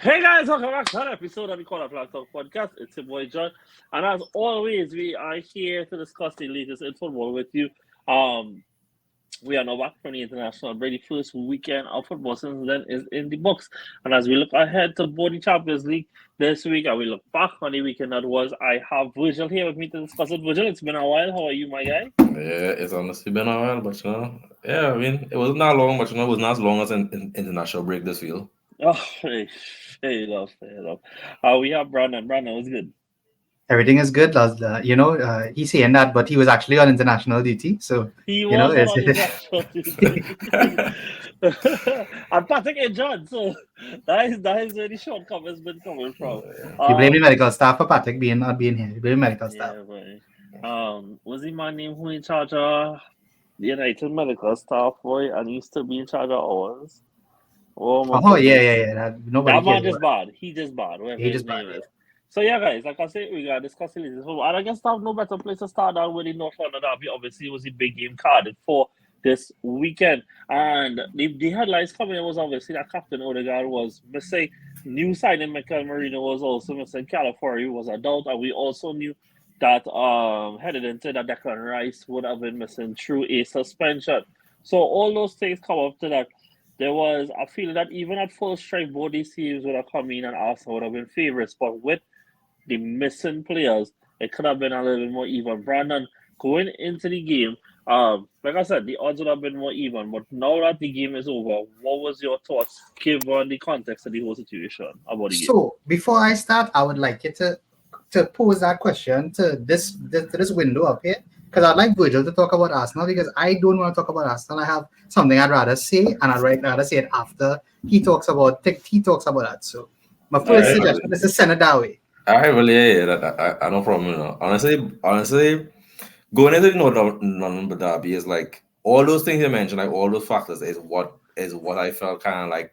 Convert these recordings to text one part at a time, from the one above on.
Hey guys, welcome back to another episode of the Corner Flag Talk Podcast. It's your boy John, and as always, we are here to discuss the latest in football with you. We are now back from the international break. The first weekend of football since then is in the books, and as we look ahead to both the Champions League this week, and we look back on the weekend that was, I have Virgil here with me to discuss it. Virgil, it's been a while. How are you, my guy? Yeah, it's honestly been a while, but yeah, I mean, it wasn't that long, but it wasn't as long as an international break this field. Oh, hey, love, hey, love. We have Brandon. Brandon, what's good? Everything is good. He's saying that, but he was actually on international duty. So, He you know, was it's, on international duty. And Patrick and John, so that is where the shortcoming has been coming from. you blame the medical staff for Patrick not being here. You blame the medical staff. Yeah, boy. Was the man named who in charge of the United medical staff, boy, and used to be in charge of ours? Oh my goodness. Nobody That man cares. just bad. He just bad, whatever He his just bad, name is. So yeah, guys, like I said, we got discussing this. And I guess have no better place to start than with the North London derby. Obviously, it was the big game carded for this weekend. And the headlines coming in was obviously that Captain Odegaard was missing. New signing Mikel Merino was also missing. Calafiori was a doubt. And we also knew that headed into that Declan Rice would have been missing through a suspension. So all those things come up to that. There was a feeling that even at full strength, both these teams would have come in and Arsenal would have been favourites. But with the missing players, it could have been a little bit more even. Brandon, going into the game, like I said, the odds would have been more even. But now that the game is over, what was your thoughts given the context of the whole situation about the game? So, before I start, I would like you to pose that question to this window up here. Because I'd like Virgil to talk about Arsenal because I don't want to talk about Arsenal. I have something I'd rather say, and I'd rather say it after he talks about that. So, my first suggestion is to send it that way. I really, I no problem. Honestly, going into the North London derby is like all those things you mentioned, like all those factors is what I felt kind of like,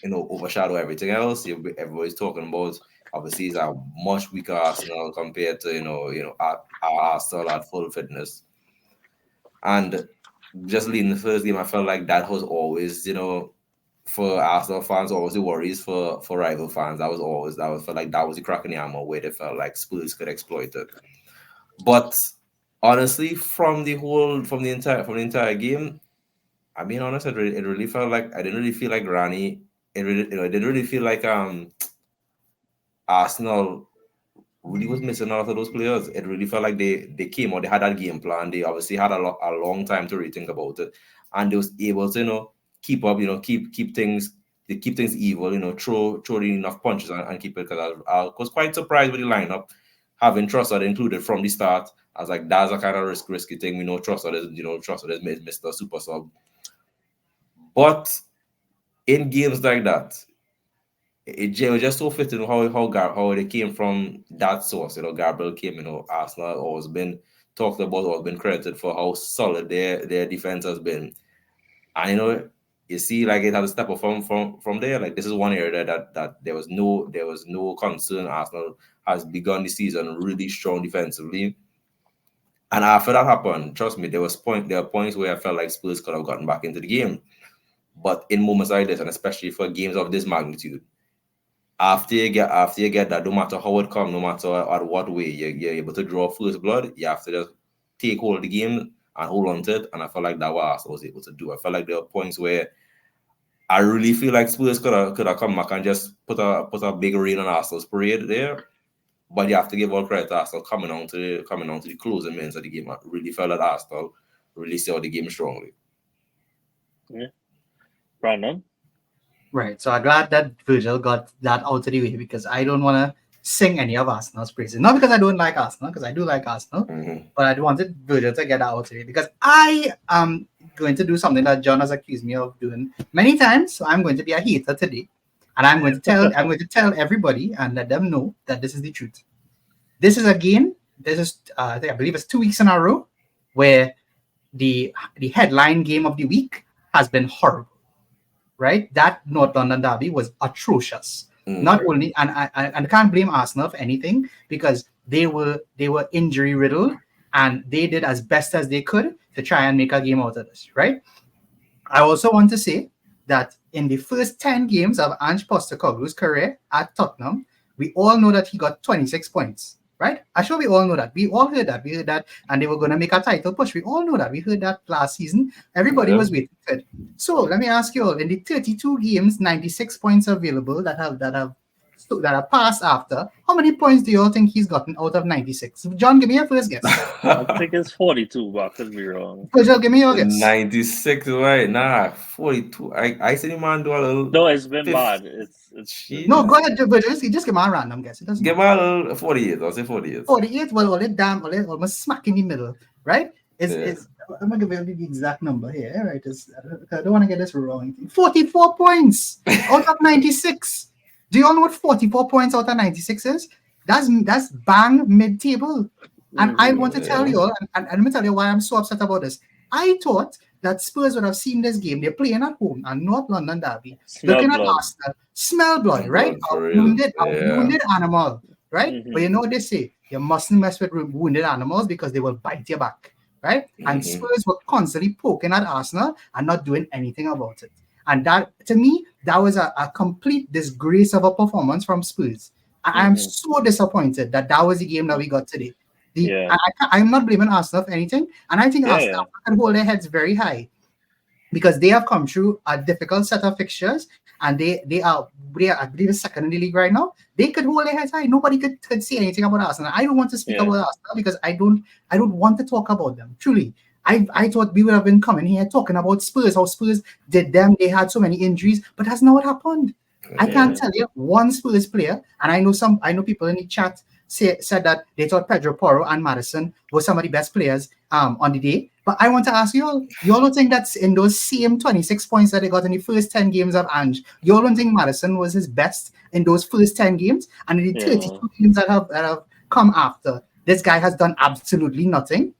overshadow everything else. Everybody's talking about. Obviously, it's a much weaker Arsenal compared to our Arsenal at full fitness. And just leading the first game, I felt like that was always, for Arsenal fans, always the worries for rival fans. That felt like that was the crack in the armor where they felt like Spurs could exploit it. But honestly, from the entire game, I mean, honest, it really felt like I didn't really feel like Rani. It didn't really feel like Arsenal really was missing out of those players. It really felt like they came out, they had that game plan. They obviously had a long time to rethink about it, and they was able to keep up, keep things evil, throw enough punches and keep it. Because I was quite surprised with the lineup, having Trossard included from the start. I was like, that's a kind of risky thing. We know Trossard is Mr. Super Sub, but in games like that, it was just so fitting how they came from that source. Gabriel came. Arsenal always been talked about, always been credited for how solid their defense has been, and you see like it has a step up from there. Like this is one area that there was no concern. Arsenal has begun the season really strong defensively, and after that happened, trust me, there are points where I felt like Spurs could have gotten back into the game, but in moments like this, and especially for games of this magnitude. After you get that, no matter how it comes, no matter at what way, you're able to draw first blood. You have to just take hold of the game and hold on to it. And I felt like that was Arsenal was able to do. I felt like there were points where I really feel like Spurs could have come back and just put a big rain on Arsenal's parade there. But you have to give all credit to Arsenal coming on to the closing minutes of the game. I really felt that Arsenal really saw the game strongly. Yeah. Brandon? Right. So I'm glad that Virgil got that out of the way because I don't want to sing any of Arsenal's praises. Not because I don't like Arsenal, because I do like Arsenal, but I wanted Virgil to get that out of the way because I am going to do something that John has accused me of doing many times. So I'm going to be a hater today. And I'm going to tell everybody and let them know that this is the truth. This is I believe it's 2 weeks in a row where the headline game of the week has been horrible. Right, that North London derby was atrocious. Not only, and I can't blame Arsenal for anything because they were injury riddled and they did as best as they could to try and make a game out of this. Right. I also want to say that in the first 10 games of Ange Postecoglou's career at Tottenham, we all know that he got 26 points, right? I'm sure we all know that. We all heard that. We heard that, and they were going to make a title push. We all know that. We heard that last season. Everybody was waiting for it. So let me ask you all: in the 32 games, 96 points available that have passed after, how many points do you all think he's gotten out of 96? John, give me your first guess. I think it's 42, but I could be wrong. Virgil, give me your guess. 96, right? Nah, 42. I see the man do a little. No, it's been bad. It's No, go ahead, Virgil. Just give me a random guess. It doesn't give me a little 48. I'll say 48. 48. Well, almost smack in the middle, right? I'm gonna give you the exact number here, right? I don't want to get this wrong. 44 points out of 96. Do you all know what 44 points out of 96 is? That's bang mid-table. And I want to tell you all, and let me tell you why I'm so upset about this. I thought that Spurs would have seen this game. They're playing at home and North London derby. Looking at Arsenal, smell blood, right? A wounded animal, right? Mm-hmm. But you know what they say? You mustn't mess with wounded animals because they will bite your back, right? Mm-hmm. And Spurs were constantly poking at Arsenal and not doing anything about it. And that, to me, that was a complete disgrace of a performance from Spurs. I'm so disappointed that was the game that we got today. I'm not blaming Arsenal for anything. And I think Arsenal can hold their heads very high because they have come through a difficult set of fixtures and they are, I believe, second in the league right now. They could hold their heads high. Nobody could say anything about Arsenal. I don't want to speak about Arsenal because I don't want to talk about them. Truly. I thought we would have been coming here talking about Spurs, how Spurs did them. They had so many injuries, but that's not what happened. I can't tell you one Spurs player, and I know people in the chat said that they thought Pedro Porro and Maddison were some of the best players on the day. But I want to ask you all don't think that's in those same 26 points that they got in the first 10 games of Ange, you all don't think Maddison was his best in those first 10 games? And in the 32 games that have come after, this guy has done absolutely nothing.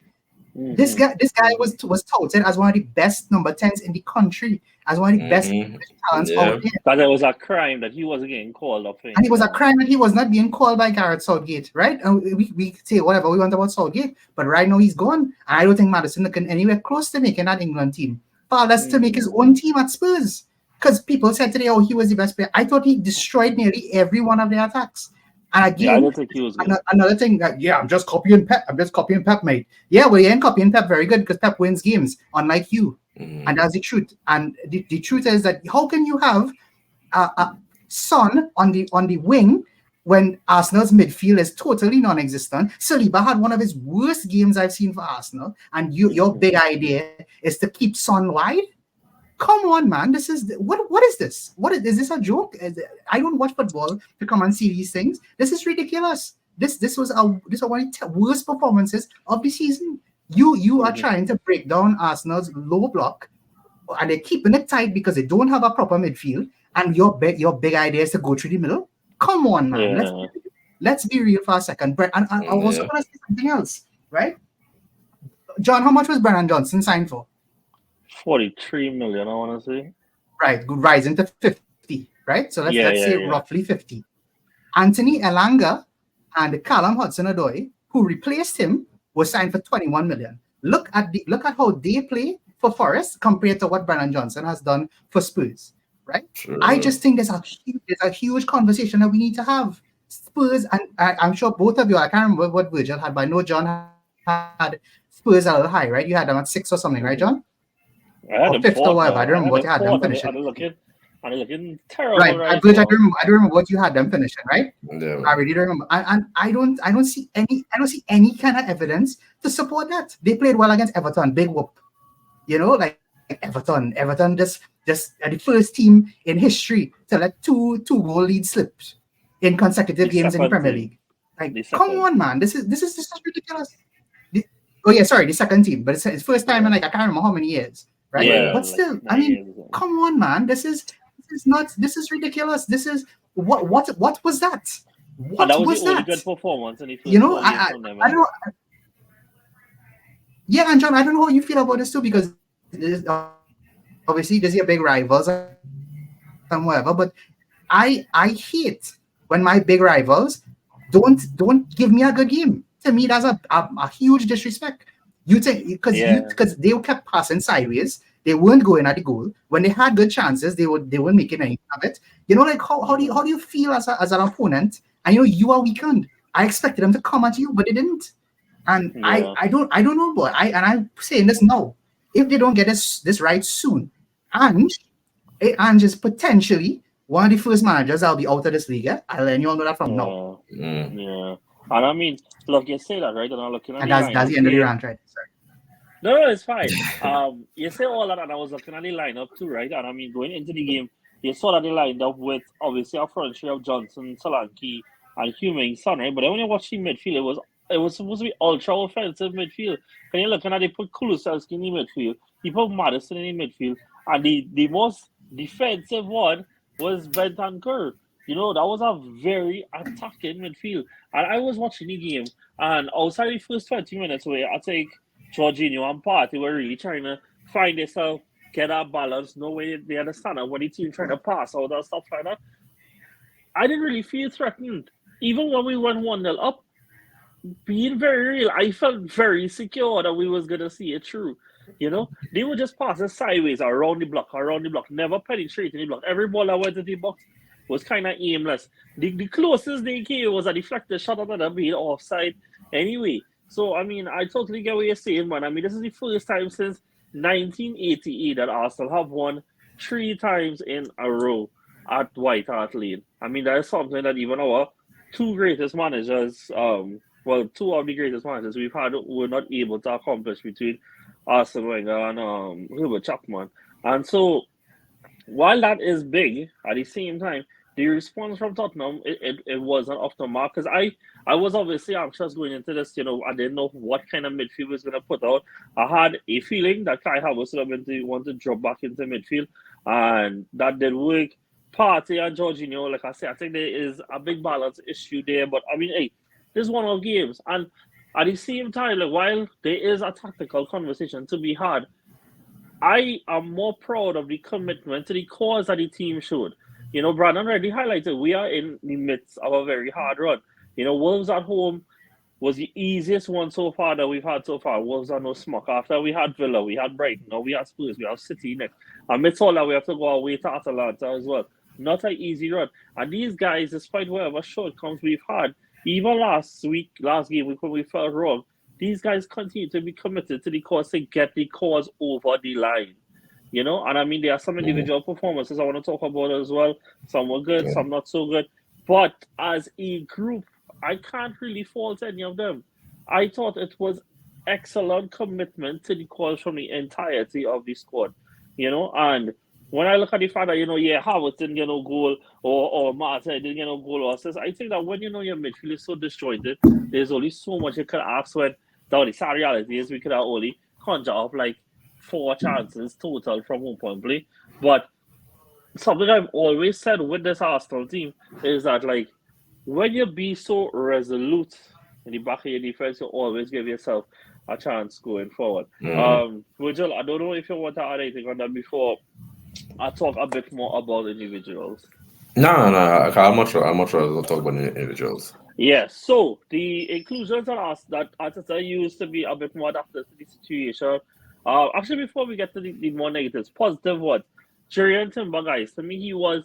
Mm-hmm. This guy was touted as one of the best number 10s in the country, as one of the best talents out there. But it was a crime that he wasn't getting called up. And it was a crime that he was not being called by Gareth Southgate, right? And we say whatever we want about Southgate, but right now he's gone. And I don't think Maddison can anywhere close to making that England team. Far less to make his own team at Spurs. Because people said today, he was the best player. I thought he destroyed nearly every one of their attacks. And again, I don't think he was good. Another thing that I'm just copying Pep, mate. Yeah, well, you ain't copying Pep very good because Pep wins games, unlike you. And that's the truth. And the truth is that how can you have a Son on the wing when Arsenal's midfield is totally non-existent? Saliba had one of his worst games I've seen for Arsenal, and your big idea is to keep Son wide. Come on, man! This is what is this? Is this a joke? I don't watch football to come and see these things. This is ridiculous. This was one of the worst performances of the season. You are trying to break down Arsenal's low block, and they're keeping it tight because they don't have a proper midfield. And your big idea is to go through the middle. Come on, man! Yeah. Let's be real for a second. And I also want to say something else, right? John, how much was Brennan Johnson signed for? 43 million, I want to say. Right, rising to 50, right? So let's say roughly 50. Anthony Elanga and Callum Hudson-Odoi, who replaced him, was signed for 21 million. Look at how they play for Forest compared to what Brennan Johnson has done for Spurs, right? Sure. I just think there's a huge conversation that we need to have. Spurs, and I'm sure both of you, I can't remember what Virgil had, but I know John had Spurs a little high, right? You had them at 6 or something, right, John? I had fifth or whatever. I don't remember what you had them finishing. I'm looking terrible. Right. I don't remember what you had them finishing, right? Yeah. I really don't remember. And I don't see any kind of evidence to support that. They played well against Everton, big whoop. You know, like Everton just the first team in history to let two goal leads slip in consecutive games in the Premier League. Like, come on, man. This is ridiculous. The second team, but it's first time in I can't remember how many years. Right, yeah, but still, I mean, come on, man. This is ridiculous. This is what was that? What that was the only that? Good performance in the first I don't. Yeah, and John, I don't know how you feel about this too, because obviously there's your big rivals and whatever. But I hate when my big rivals don't give me a good game. To me, that's a huge disrespect. You think because they kept passing sideways They weren't going at the goal. When they had good chances, they weren't making anything of it. You know, like how do you feel as an opponent? And you are weakened. I expected them to come at you, but they didn't. And I don't know, but I'm saying this now. If they don't get this right soon, Ange is potentially one of the first managers that'll be out of this league. I'll let you all know that from now. Yeah. And I mean, look, you say that, right? And I'm looking at and that's the end of the rant, right? Sorry. No, it's fine. You say all that, and I was looking at the lineup too, right? And I mean, going into the game, you saw that they lined up with obviously a front three of Johnson, Solanke, and Huming Son, right? But then when you watch the midfield, it was supposed to be ultra offensive midfield. When you're looking at they put Kulusevski in the midfield, he put Madison in the midfield, and the most defensive one was Bentancur. You know, that was a very attacking midfield. And I was watching the game, and outside the first 20 minutes where I think Jorginho and Partey were really trying to find themselves, get that balance, know where they understand when the team trying to pass all that stuff like that. I didn't really feel threatened. Even when we went 1-0 up, being very real, I felt very secure that we was going to see it through. You know, they were just passing sideways around the block, never penetrating the block. Every ball that went to the box was kind of aimless. The closest they came was a deflected shot at the being offside anyway. So, I mean, I totally get what you're saying, man. I mean, this is the first time since 1988 that Arsenal have won 3 times in a row at White Hart Lane. I mean, that is something that even our 2 greatest managers, 2 of the greatest managers we've had were not able to accomplish between Arsene Wenger and Herbert Chapman. And so, while that is big, at the same time, the response from Tottenham, it wasn't off the mark. Because I was obviously anxious going into this. You know, I didn't know what kind of midfield was going to put out. I had a feeling that Kai Havertz was going to want to drop back into midfield. And that did work. Partey and Jorginho, like I said, I think there is a big balance issue there. But, I mean, hey, this is one of games. And at the same time, like, while there is a tactical conversation to be had, I am more proud of the commitment to the cause that the team showed. You know, Brandon already highlighted we are in the midst of a very hard run. You know, Wolves at home was the easiest one so far that we've had so far. Wolves are no smoke. After we had Villa, we had Brighton, now we have Spurs, we have City next. Amidst all that, we have to go away to Atalanta as well. Not an easy run. And these guys, despite whatever shortcomings we've had, even last game, when we felt wrong, these guys continue to be committed to the cause to get the cause over the line. You know, and I mean, there are some individual performances I want to talk about as well. Some were good, some not so good. But as a group, I can't really fault any of them. I thought it was excellent commitment to the cause from the entirety of the squad. You know, and when I look at the fact that, Havertz didn't get no goal or Martin didn't get no goal or assist, I think that when your midfield is so disjointed, there's only so much you could ask when the sad reality is we could have only conjure up like 4 chances total from 1 point play. But something I've always said with this Arsenal team is that, like, when you be so resolute in the back of your defense, you always give yourself a chance going forward. Virgil, I don't know if you want to add anything on that before I talk a bit more about individuals. No, I'm not sure. I'm not sure I'll talk about individuals. Yes, so the inclusions that Arteta used to be a bit more adapted to the situation. Actually, before we get to the more negatives, positive one. Jurriën Timber, guys, to me, he was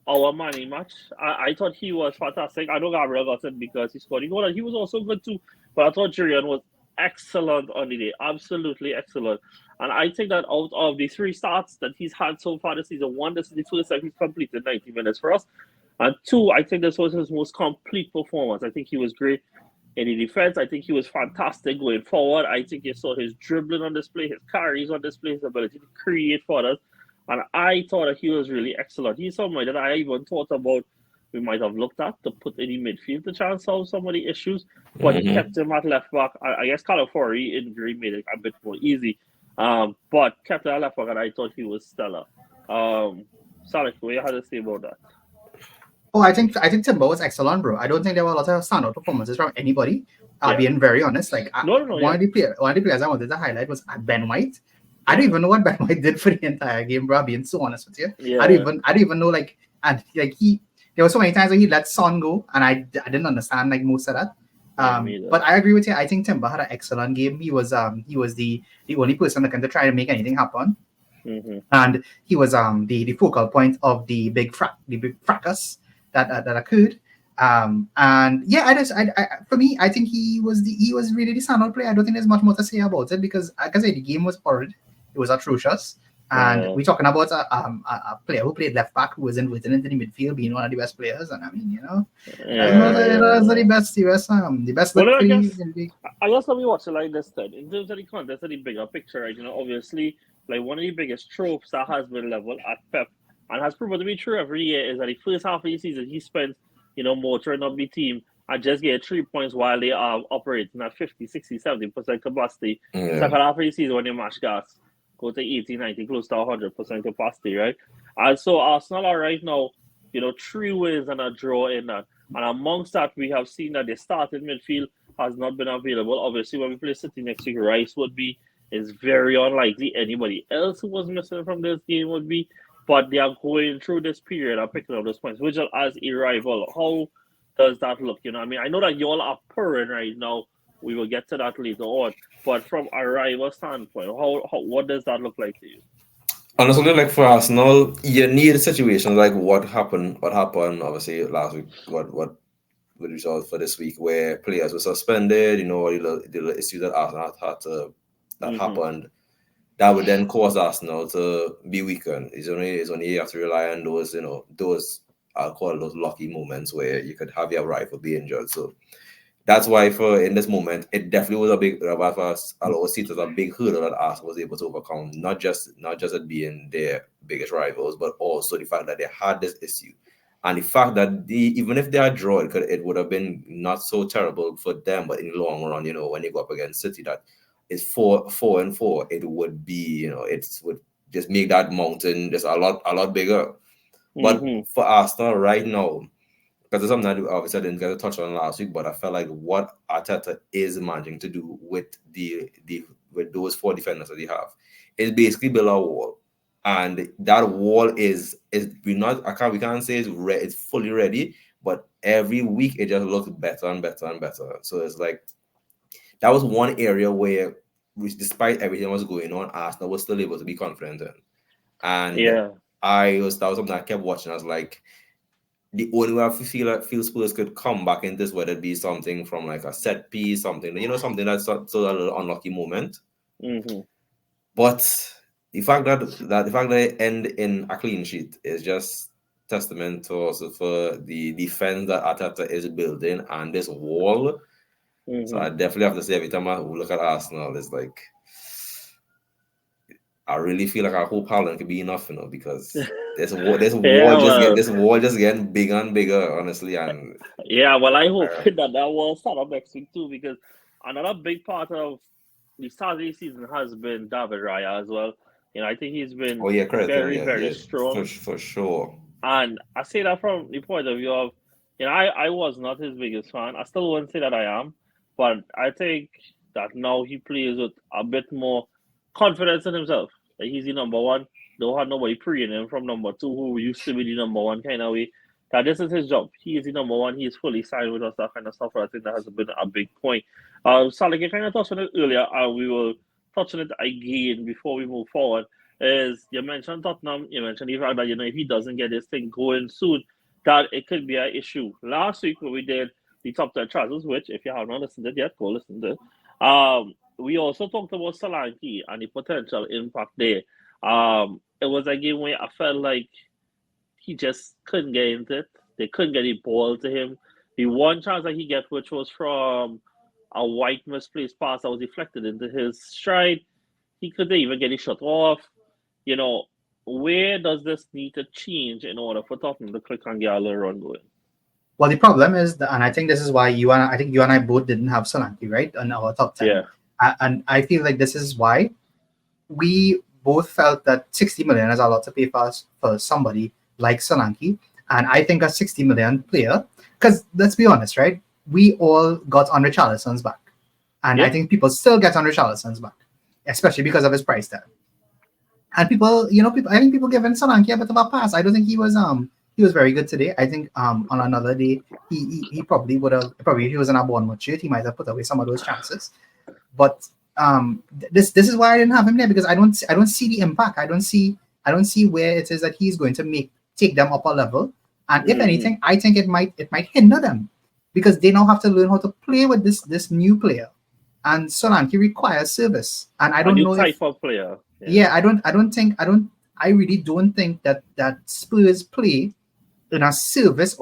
our man in match. I thought he was fantastic. I know Gabriel got it because he scored a goal, and he was also good too. But I thought Jurriën was excellent on the day, absolutely excellent. And I think that out of the 3 starts that he's had so far this season, 1, this is the first time he's completed 90 minutes for us. And 2, I think this was his most complete performance. I think he was great in the defense. I think he was fantastic going forward. I think you saw his dribbling on display, his carries on display, his ability to create for others. And I thought that he was really excellent. He's somebody that I even thought about we might have looked at to put in the midfield to try and solve some of the issues. But he kept him at left back. I guess Calafiori injury made it a bit more easy. But kept him at left back, and I thought he was stellar. Salih, what you had to say about that? Oh, I think Timber was excellent, bro. I don't think there were a lot of standout performances from anybody. Being very honest, like one of the players I wanted to highlight was Ben White. I don't even know what Ben White did for the entire game, bro. Being so honest with you, I don't even know there were so many times where he let Son go, and I didn't understand like most of that. But I agree with you. I think Timber had an excellent game. He was the only person that can try to make anything happen. And he was the focal point of the big fracas that occurred. And yeah, for me, I think he was really the standout player. I don't think there's much more to say about it because, like I said, the game was horrid. It was atrocious. And we're talking about a player who played left back who was inverted into the midfield, being one of the best players. And I mean, those are the best. The best. Well, I guess let me watch it like this then. In terms of the context of the bigger picture, right? Obviously, like one of the biggest tropes that has been leveled at Pep and has proven to be true every year is that the first half of the season he spent, motoring up the team and just get 3 points while they are operating at 50, 60, 70% capacity. Second half of the season when they mash gas, go to 80, 90, close to 100% capacity, right? And so Arsenal are right now, 3 wins and a draw in that. And amongst that, we have seen that the starting midfield has not been available. Obviously, when we play City next week, Rice is very unlikely. Anybody else who was missing from this game would be. But they are going through this period and picking up those points. Virgil, as a rival, how does that look? I mean, I know that you all are purring right now. We will get to that later on. But from a rival standpoint, what does that look like to you? Honestly, like for Arsenal, you need situations like what happened obviously last week, what the result for this week where players were suspended, the issues that Arsenal had happened. That would then cause Arsenal to be weakened. It's only you have to rely on those, those I'll call those lucky moments where you could have your rival be injured. So that's why in this moment, it definitely was a big, I'll always see it as a big hurdle that Arsenal was able to overcome, not just it being their biggest rivals, but also the fact that they had this issue. And the fact that even if they had drawn, it would have been not so terrible for them, but in the long run, when they go up against City, that it's 4-4, it would be, it would just make that mountain just a lot bigger. But for Arsenal right now, because it's something that obviously I didn't get to touch on last week, but I felt like what Arteta is managing to do with with those 4 defenders that they have is basically build a wall, and that wall we can't say it's fully ready, but every week it just looks better and better and better. So it's like that was one area where, despite everything that was going on, Arsenal was still able to be confident in, and that was something I kept watching. I was like, the only way I feel Spurs could come back in this, whether it be something from like a set piece, something that's so a little unlucky moment. But the fact that they end in a clean sheet is just testament to also for the defense that Arteta is building and this wall. So I definitely have to say, every time I look at Arsenal, it's like I really feel like I hope Haaland could be enough, because this wall just getting bigger and bigger, honestly. And well, I hope that will start up next week too, because another big part of the start of the season has been David Raya as well. I think he's been very strong for sure. And I say that from the point of view of, I was not his biggest fan. I still wouldn't say that I am, but I think that now he plays with a bit more confidence in himself. Like he's the number one. Don't have nobody preying him from number 2 who used to be the number 1 kind of way. That this is his job. He is the number 1. He is fully signed with us, that kind of stuff. I think that has been a big point. Salik, you kind of touched on it earlier, and we will touch on it again before we move forward. Is you mentioned Tottenham, you mentioned the fact that if he doesn't get this thing going soon, that it could be an issue. Last week when we did the top 10 transfers, which if you have not listened to it yet, go listen to it. We also talked about Solanke and the potential impact there. It was a game where I felt like he just couldn't get into it. They couldn't get the ball to him. The one chance that he got, which was from a white misplaced pass that was deflected into his stride, he couldn't even get his shot off. Where does this need to change in order for Tottenham to click and get a little run going? Well, the problem is, and I think this is why you and I both didn't have Solanke, right, on our top 10. Yeah. And I feel like this is why we both felt that 60 million is a lot to pay for somebody like Solanke. And I think a 60 million player, because let's be honest, right? We all got on Richarlison's back. And I think people still get on Richarlison's back, especially because of his price tag. And people, I think people giving Solanke a bit of a pass. I don't think he was very good today. I think on another day, he probably would have, if he was in a Bournemouth shirt, he might have put away some of those chances. But this is why I didn't have him there, because I don't see the impact. I don't see where it is that he's going to take them up a level. And if anything, I think it might hinder them, because they now have to learn how to play with this new player. And Solanke requires service, and I don't know type of player. Yeah, I really don't think that Spurs play in a service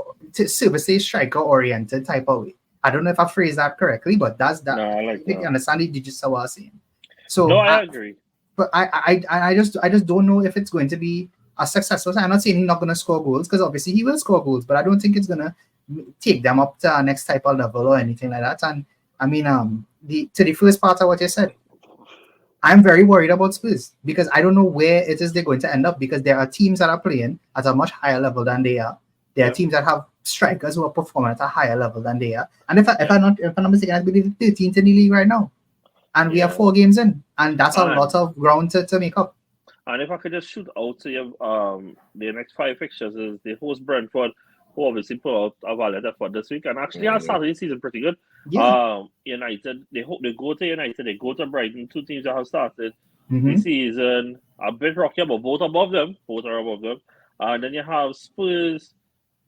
striker oriented type of way. I don't know if I phrased that correctly, but that's that. No, I like that. You understand it? Did you see what I was saying? So no, I agree. But I just don't know if it's going to be a successful. I'm not saying he's not going to score goals, because obviously he will score goals, but I don't think it's going to take them up to our next type of level or anything like that. And I mean, to the first part of what you said, I'm very worried about Spurs, because I don't know where it is they're going to end up, because there are teams that are playing at a much higher level than they are. There are teams that have strikers who are performing at a higher level than they are. And if I'm not mistaken, I believe 13th in the league right now. And we have 4 games in, and that's a lot of ground to make up. And if I could just shoot out to you, the next 5 fixtures is the host Brentford, who obviously put out a valid effort this week, and actually has started the season pretty good. Yeah. United, they go to United, they go to Brighton, 2 teams that have started the season a bit rocky, but both are above them. And then you have Spurs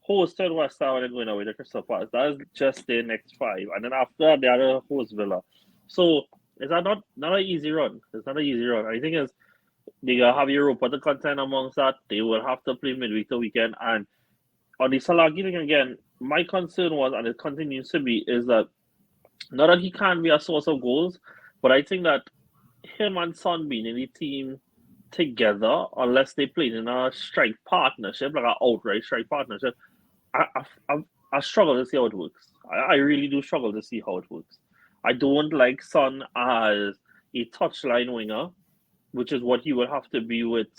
hosted West Ham and then going away to Crystal Palace. That is just their next 5. And then after that, they are the host Villa. So it's not an easy run. It's not an easy run. I think it's they have Europa to contend amongst that. They will have to play midweek to weekend. And on the Salah thing again, my concern was, and it continues to be, is that not that he can't be a source of goals, but I think that him and Son being in the team together, unless they play in a strike partnership, like an outright strike partnership, I struggle to see how it works. I really do struggle to see how it works. I don't like Son as a touchline winger, which is what he will have to be with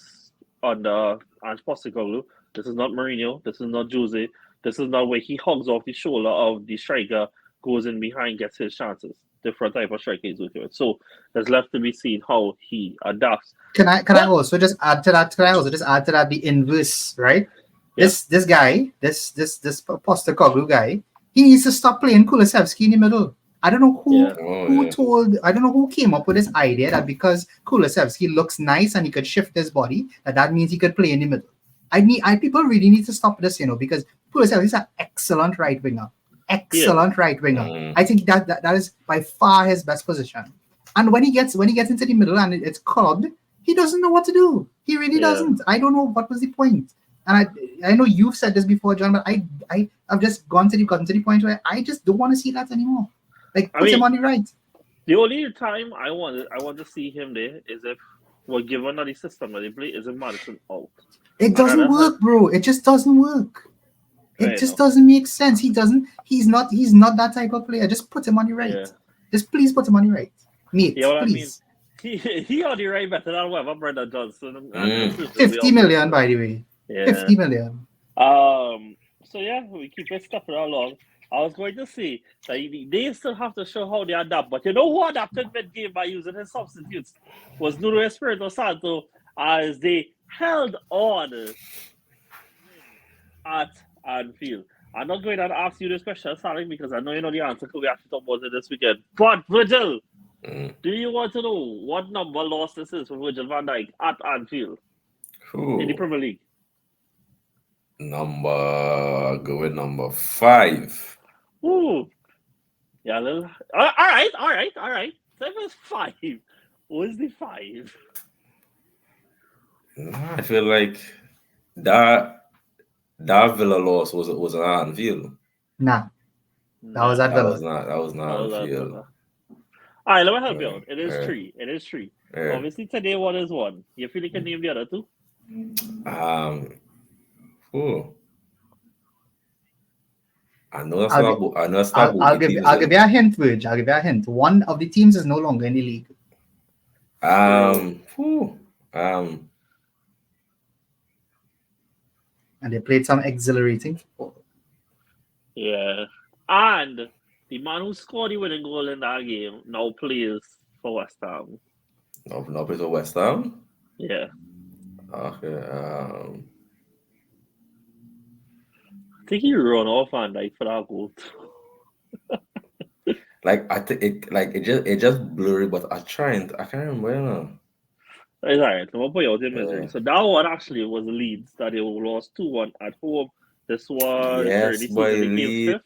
under Ange Postecoglou. This is not Mourinho. This is not Jose. This is not where he hugs off the shoulder of the striker, goes in behind, gets his chances. Different type of striker he's working with. So there's left to be seen how he adapts. Can I also just add to that? The inverse, right? Yeah. This guy, this Postecoglou guy, he needs to stop playing Kulusevski in the middle. I don't know I don't know who came up with this idea that because Kulusevski looks nice and he could shift his body, that means he could play in the middle. People really need to stop this, because Kulusevski is an excellent right winger. Right winger. I think that is by far his best position. And when he gets into the middle and it's clogged, he doesn't know what to do. He really doesn't. I don't know what was the point. And I know you've said this before, John, but I've just gotten to the point where I just don't want to see that anymore. Like, put him on the right. The only time I want to see him there is if we're given the system that they play is if Maddison out. It doesn't work, bro. It just doesn't work. It just doesn't make sense. He's not that type of player. Just put him on the right. Yeah. Just please put him on the right. Mate, please. I mean, he on the right better than whatever Brendan Johnson. 50 million, by the way. Yeah. 50 million. So yeah, we keep it stepping along. I was going to say that they still have to show how they adapt, but you know who adapted mid-game by using his substitutes was Nuno Espirito Santo, as they held on at Anfield. I'm not going to ask you this question, Sally, because I know you know the answer because we actually talked about it this weekend. But Virgil, do you want to know what number loss this is for Virgil van Dijk at Anfield in the Premier League? Number 5. Ooh. Yeah, all right. So it was 5. What is the 5? I feel like that Villa loss was an Anfield. Nah. That was at Villa. That was not Anfield. All right, let me help you out. It is 3. It is 3. Yeah. Obviously, today one is 1. You feel you can name the other 2? I know that's not. I'll give you a hint, Virg. I'll give you a hint. One of the teams is no longer in the league. And they played some exhilarating football. Yeah. And the man who scored the winning goal in that game now plays for West Ham. Now plays for West Ham? Yeah. Okay. I think he run off Van Dijk for that goal. Like I think it just blurry, but I can't remember. You know. It's alright. I'm gonna put you out in misery. Yeah. So that one actually was Leeds that they lost 2-1 at home. This was during Yes, the boy, season they came lead. fifth.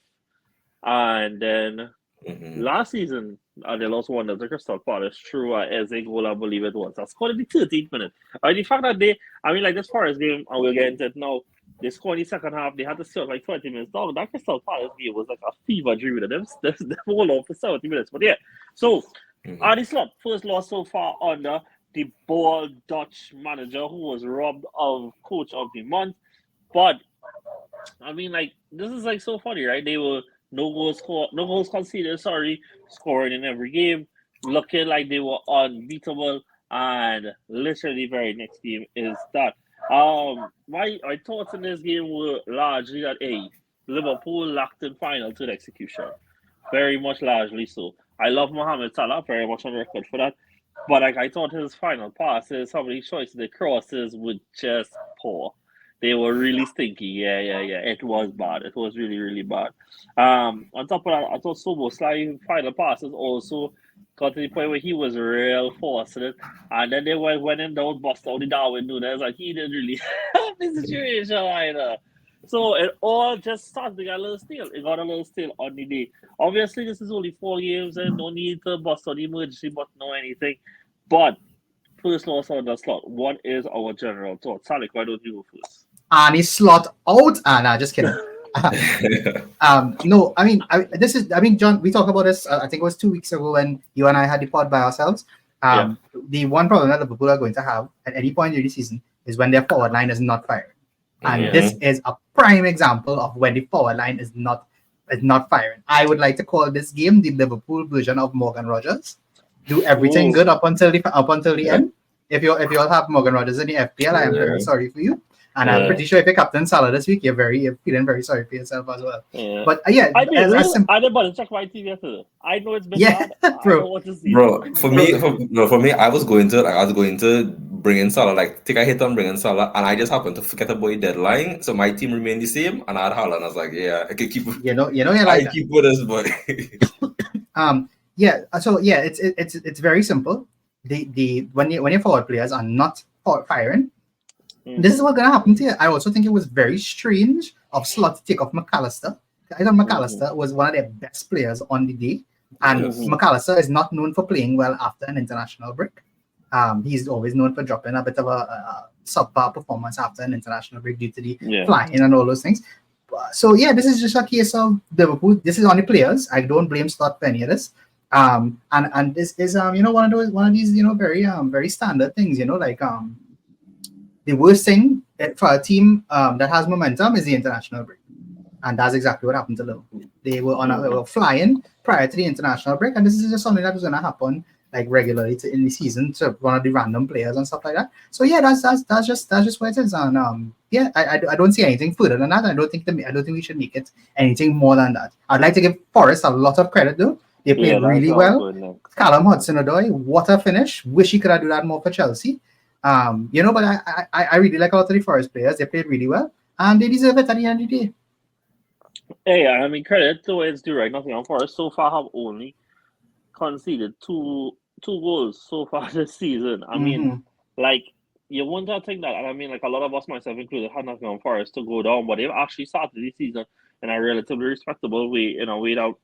And then Mm-hmm. last season they lost 1-0 to Crystal Palace through Eze goal, I believe it was. That's scored in the 13th minute. The fact that like this Forest game, and we'll get into it now, they scored in the second half, they had to stay out like 20 minutes. Dog, that Crystal Palace game was like a fever dream with them. Them hold on for 70 minutes. But yeah, so Arnie Slot, first loss so far under the bald Dutch manager who was robbed of coach of the month. But I mean, like, this is like so funny, right? They were no goals conceded, scoring in every game, looking like they were unbeatable, and literally very next game is that. My thoughts in this game were largely that Liverpool lacked in final to the execution. Very much largely so. I love Mohamed Salah, very much on record for that. But like I thought his final passes, some of these choices, the crosses were just poor. They were really stinky. Yeah. It was bad. It was really, really bad. On top of that, I thought Soboslai final passes also got to the point where he was real forcing it. And then they went in down, bust out the Darwin Nunes. Like he didn't really help the situation either. So it all just started to get a little stale. It got a little stale on the day. Obviously, this is only 4 games and no need to bust on the emergency button or anything. But first loss on the slot. What is our general thought? Salik, why don't you go first? Arnie Slot out. Nah, just kidding. No, I mean, John, we talked about this. I think it was 2 weeks ago when you and I had the pod by ourselves. The one problem that Liverpool are going to have at any point during the season is when their forward line is not firing, and this is a prime example of when the forward line is not firing. I would like to call this game the Liverpool version of Morgan Rogers. Do everything good up until the end. If you all have Morgan Rogers in the FPL, I am very sorry for you. And I'm pretty sure if you're Captain Salah this week, you're feeling very sorry for yourself as well. Yeah. But I did bother check my TV yesterday. I know it's been bad. Bro. I know what to see. Bro, for me, I was going to bring in Salah, like take a hit on bringing Salah, and I just happened to forget about the deadline, so my team remained the same, and I had Haaland. I was like, yeah, I can keep. You like I keep with us, but it's very simple. When your forward players are not firing, this is what's gonna happen to you. I also think it was very strange of Slot to take off McAllister. I thought McAllister was one of their best players on the day, and McAllister is not known for playing well after an international break. He's always known for dropping a bit of a subpar performance after an international break due to the flying and all those things. So yeah, this is just a case of Liverpool. This is on the players. I don't blame Slot for any of this. And this is one of these very standard things. The worst thing for a team that has momentum is the international break, and that's exactly what happened to Liverpool. They were flying prior to the international break, and this is just something that was going to happen like regularly in the season to one of the random players and stuff like that. So yeah, that's just what it is. And I don't see anything further than that. I don't think we should make it anything more than that. I'd like to give Forest a lot of credit though. They played really well. Good, Callum Hudson-Odoi, what a finish! Wish he could have done that more for Chelsea. But I really like a lot of the Forest players. They played really well, and they deserve it at the end of the day. Hey, I mean, credit to it's due, right? Nothing on Forest so far have only conceded two goals so far this season. I mean, like you wouldn't think that, and I mean, like a lot of us, myself included, had nothing on Forest to go down, but they've actually started the season in a relatively respectable way. In a way that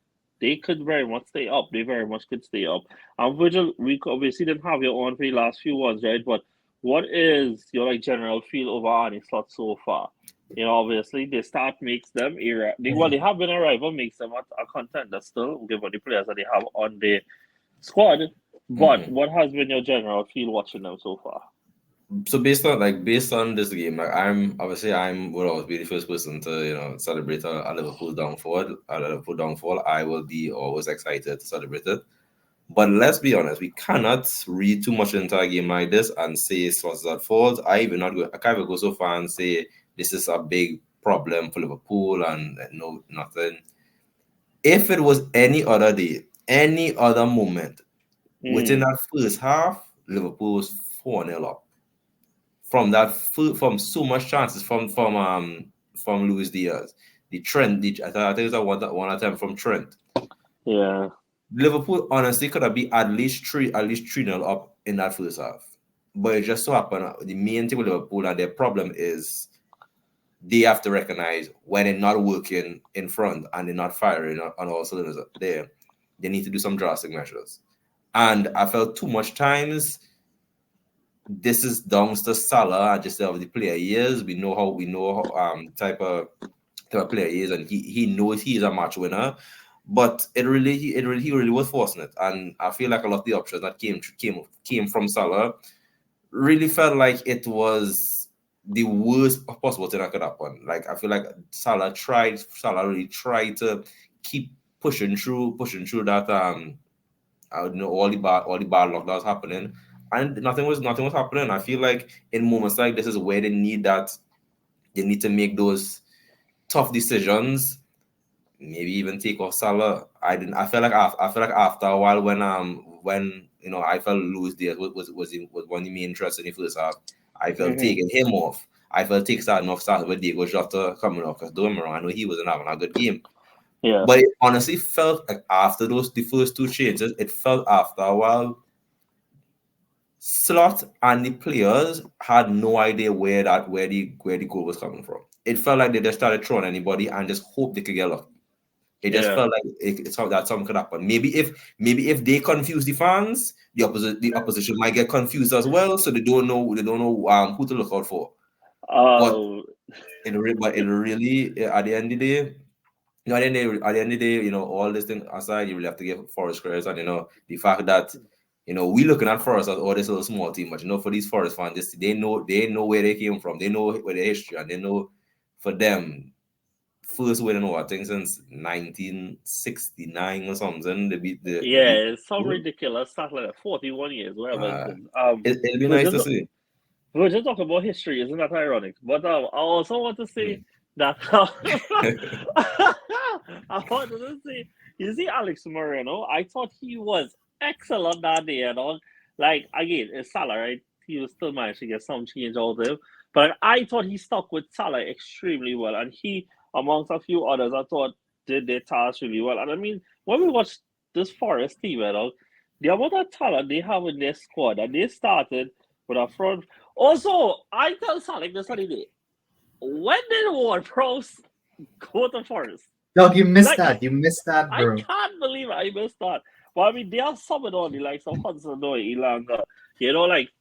they could very much stay up. They very much could stay up. And Virgil, we obviously didn't have your own for the last few ones, right? But what is your general feel over Arnie Slot so far? Obviously the start makes them they have been a rival, makes them a contender still, given the players that they have on the squad. But what has been your general feel watching them so far? So based on this game, like I will always be the first person to celebrate a Liverpool downfall. I will be always excited to celebrate it. But let's be honest, we cannot read too much into a game like this and say Slot's at fault. I can't even go so far and say this is a big problem for Liverpool and no nothing. If it was any other day, any other moment, within that first half, Liverpool was 4-0 up. From so much chances from Luis Diaz, the Trent. I think it was one attempt from Trent. Yeah. Liverpool honestly could have been at least 3-0 up in that first half. But it just so happened the main thing with Liverpool and their problem is they have to recognize when they're not working in front and they're not firing on all cylinders there, they need to do some drastic measures. And I felt too much times this is down to Salah and just over the player years. We know how type of player he is, and he knows he is a match winner. But he really was forcing it, and I feel like a lot of the options that came from Salah really felt like it was the worst possible thing that could happen. Like I feel like Salah really tried to keep pushing through that I don't know all the bad luck that was happening, and nothing was happening. I feel like in moments like this is where they need to make those tough decisions. Maybe even take off Salah. I feel like after a while when I felt Luis Diaz was one of the main interests in the first half. I felt taking him off. I felt starting with Diego Jota coming off, because don't get me wrong, I know he wasn't having a good game. Yeah. But it honestly felt like after the first two changes, it felt after a while Slot and the players had no idea where the goal was coming from. It felt like they just started throwing anybody and just hope they could get lucky. It just felt like it's that something could happen. Maybe if they confuse the fans, the opposition might get confused as well, so they don't know who to look out for. But it really at the end of the day. At the end of the day, all this thing aside, you really have to give Forest credit, and the fact that we looking at Forest as all this little small team, but for these Forest fans, they know where they came from, they know where their history, and they know for them first winning I think since 1969 or something. They beat it's so ridiculous stuff like 41 years, whatever. It'll be nice to see. We're just talking about history, isn't that ironic? But I also want to say that I wanted to say, you see Alex Moreno, I thought he was excellent that day, like again, it's Salah, right? He was still managed to get some change out of him. But I thought he stuck with Salah extremely well, and he, amongst a few others, I thought did their task really well. And I mean, when we watched this Forest team, the amount of talent they have in their squad, and they started with a front. Also, I tell Salah this other day, when did Ward-Prowse go to Forest? Dog, you missed that. You missed that, bro. I can't believe I missed that. But I mean, they have summoned on the likes of Hudson-Odoi, Ilanga.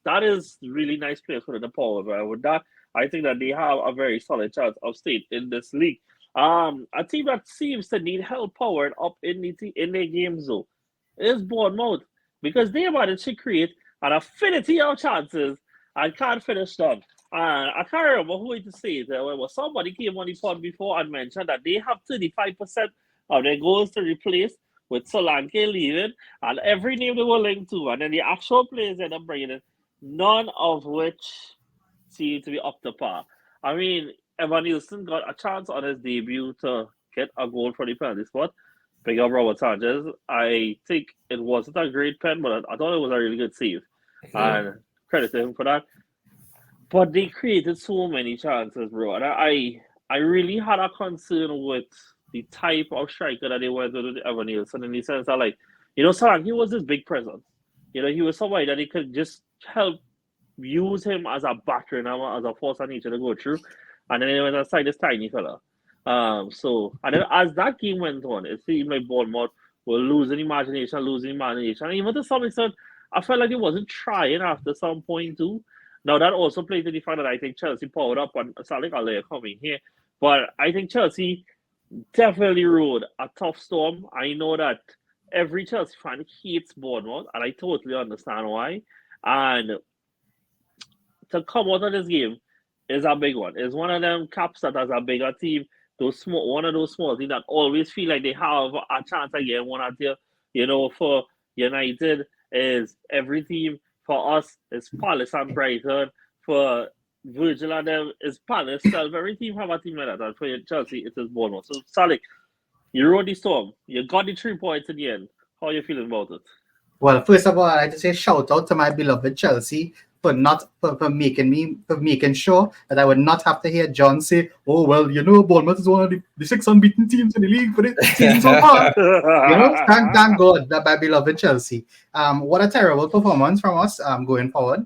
That is really nice players for the power. But with that, I think that they have a very solid chance of staying in this league. A team that seems to need help powered up in their game zone is Bournemouth, because they managed to create an affinity of chances and can't finish them. I can't remember who to say it. Somebody came on the pod before and mentioned that they have 35% of their goals to replace with Solanke leaving, and every name they were linked to, and then the actual players end up bringing in, none of which seem to be up to par. I mean, Evan Nielsen got a chance on his debut to get a goal for the penalty spot. Big up Robert Sanchez. I think it wasn't a great pen, but I thought it was a really good save. And credit to him for that. But they created so many chances, bro. And I really had a concern with the type of striker that they went with Evan Nielsen, in the sense that, Solanke was this big presence. He was somebody that they could just help use him as a battering ram, as a force of nature to go through. And then they went aside this tiny fella. And then as that game went on, it seemed like Bournemouth were losing imagination. And even to some extent, I felt like he wasn't trying after some point too. Now that also played to the fact that I think Chelsea powered up on Salih Alea coming here. But I think Chelsea definitely rode a tough storm. I know that every Chelsea fan hates Bournemouth, and I totally understand why. And to come out of this game is a big one. It's one of them caps that has a bigger team. One of those small teams that always feel like they have a chance again. One out there, for United is every team. For us, it's Palace and Brighton. For Virgil and them, it's Palace. Every team have a team like that. And for Chelsea, it is Bournemouth. So, Salih, you rode the storm. You got the 3 points in the end. How are you feeling about it? Well, first of all, I'd like to say shout out to my beloved Chelsea for making sure that I would not have to hear John say, "Oh well, Bournemouth is one of the 6 unbeaten teams in the league for the season so far." Thank God that my beloved Chelsea. What a terrible performance from us. Going forward.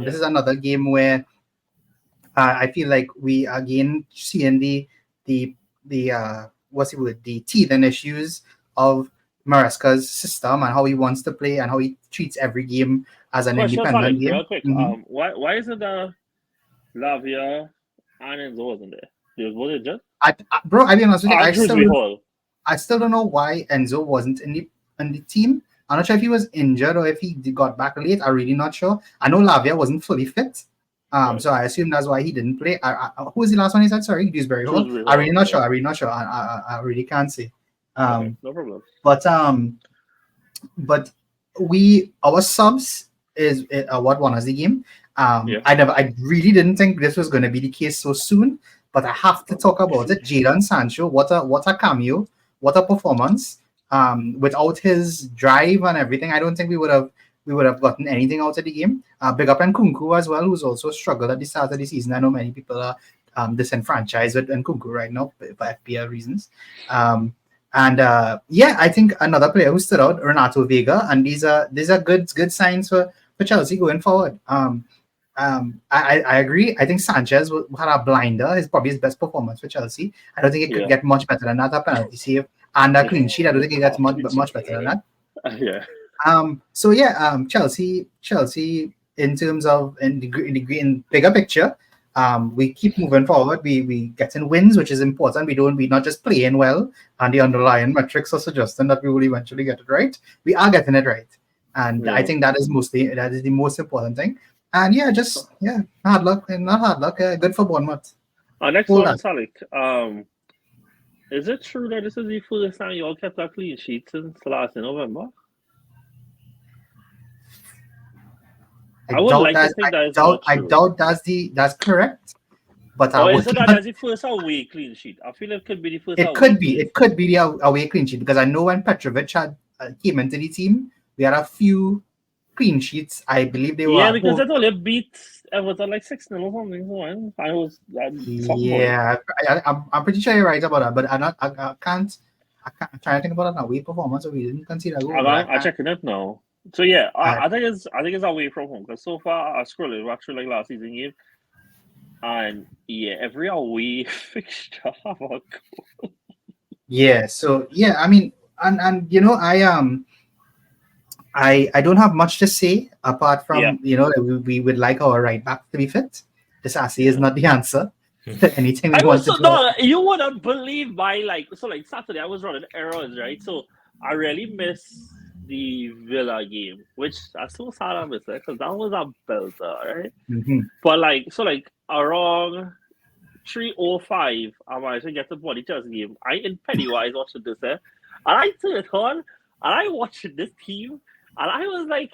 This is another game where I feel like we again seeing the what's the word, the teeth and issues of Maresca's system and how he wants to play and how he treats every game as an independent game. Real quick, why is it Lavia and Enzo wasn't there? Was it just? Bro, I'll be honest with you. I still don't know why Enzo wasn't in the team. I'm not sure if he was injured or if he got back late. I'm really not sure. I know Lavia wasn't fully fit. So I assume that's why he didn't play. Who was the last one he said? Sorry, Dewsbury Hall. I'm really not sure. I really can't say. No problem. But our subs is what won us the game. I really didn't think this was going to be the case so soon. But I have to talk about it. Jadon Sancho, what a cameo, what a performance. Without his drive and everything, I don't think we would have gotten anything out of the game. Big up Nkunku as well, who's also struggled at the start of the season. I know many people are disenfranchised with Nkunku right now for FPL reasons. I think another player who stood out, Renato Vega, and these are good signs for Chelsea going forward. I agree. I think Sanchez had a blinder. It's probably his best performance for Chelsea. I don't think it could get much better than that. A penalty save and a clean sheet. I don't think it gets much better than that. Chelsea in terms of in the bigger picture, we keep moving forward. We getting wins, which is important. We're not just playing well, and the underlying metrics are suggesting that we will eventually get it right. We are getting it right, and I think that is the most important thing. And hard luck, not hard luck. Good for Bournemouth. Next one, Salik. Is it true that this is the first time you all kept a clean sheet since last November? I doubt that's correct. But is it that's the first away clean sheet? I feel it could be the first. It could be the away clean sheet because I know when Petrovic came into the team, we had a few clean sheets. I believe they were. Yeah, because it only beat Everton like 6-0 or something. I was. I'm pretty sure you're right about that, but I can't. I'm trying to think about an away performance, so we didn't consider. I'm checking it now. So I think it's away from home because so far I scrolled it actually like last season game, and every away fixture have a goal. I mean, and I don't have much to say apart from we would like our right back to be fit. This actually is not the answer to anything we want to do. No, you wouldn't believe Saturday I was running errors, right? So I really miss the Villa game, which I so sad I missed it because that was a belter, right? Mm-hmm. But around 3:05, I managed to get the body Chelsea game. I in Pennywise watching this, and I turned it on and I watched this team, and I was like,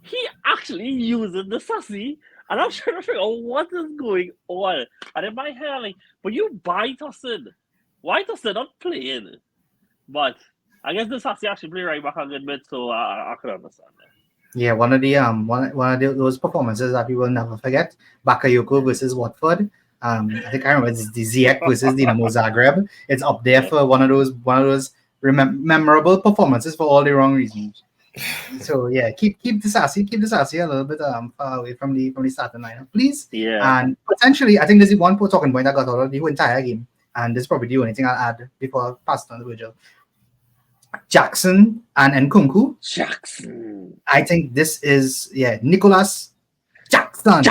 he actually using the sassy, and I'm trying to figure out what is going on. And in my head, I'm like, but you buy Tossin. Why Tossin not playing? But I guess this has to actually play right back a good bit, so I could understand that. Yeah, one of those performances that we will never forget. Bakayoko versus Watford. I think I remember it's the Ziyech versus Dinamo Zagreb. It's up there for one of those memorable performances for all the wrong reasons. So keep the sassy a little bit far away from the starting lineup, please. Yeah. And potentially, I think there's one talking point that got out of the whole entire game, and this is probably the only thing I'll add before I pass it on to Virgil. Jackson and Nkunku. Jackson. I think this is Nicholas Jackson.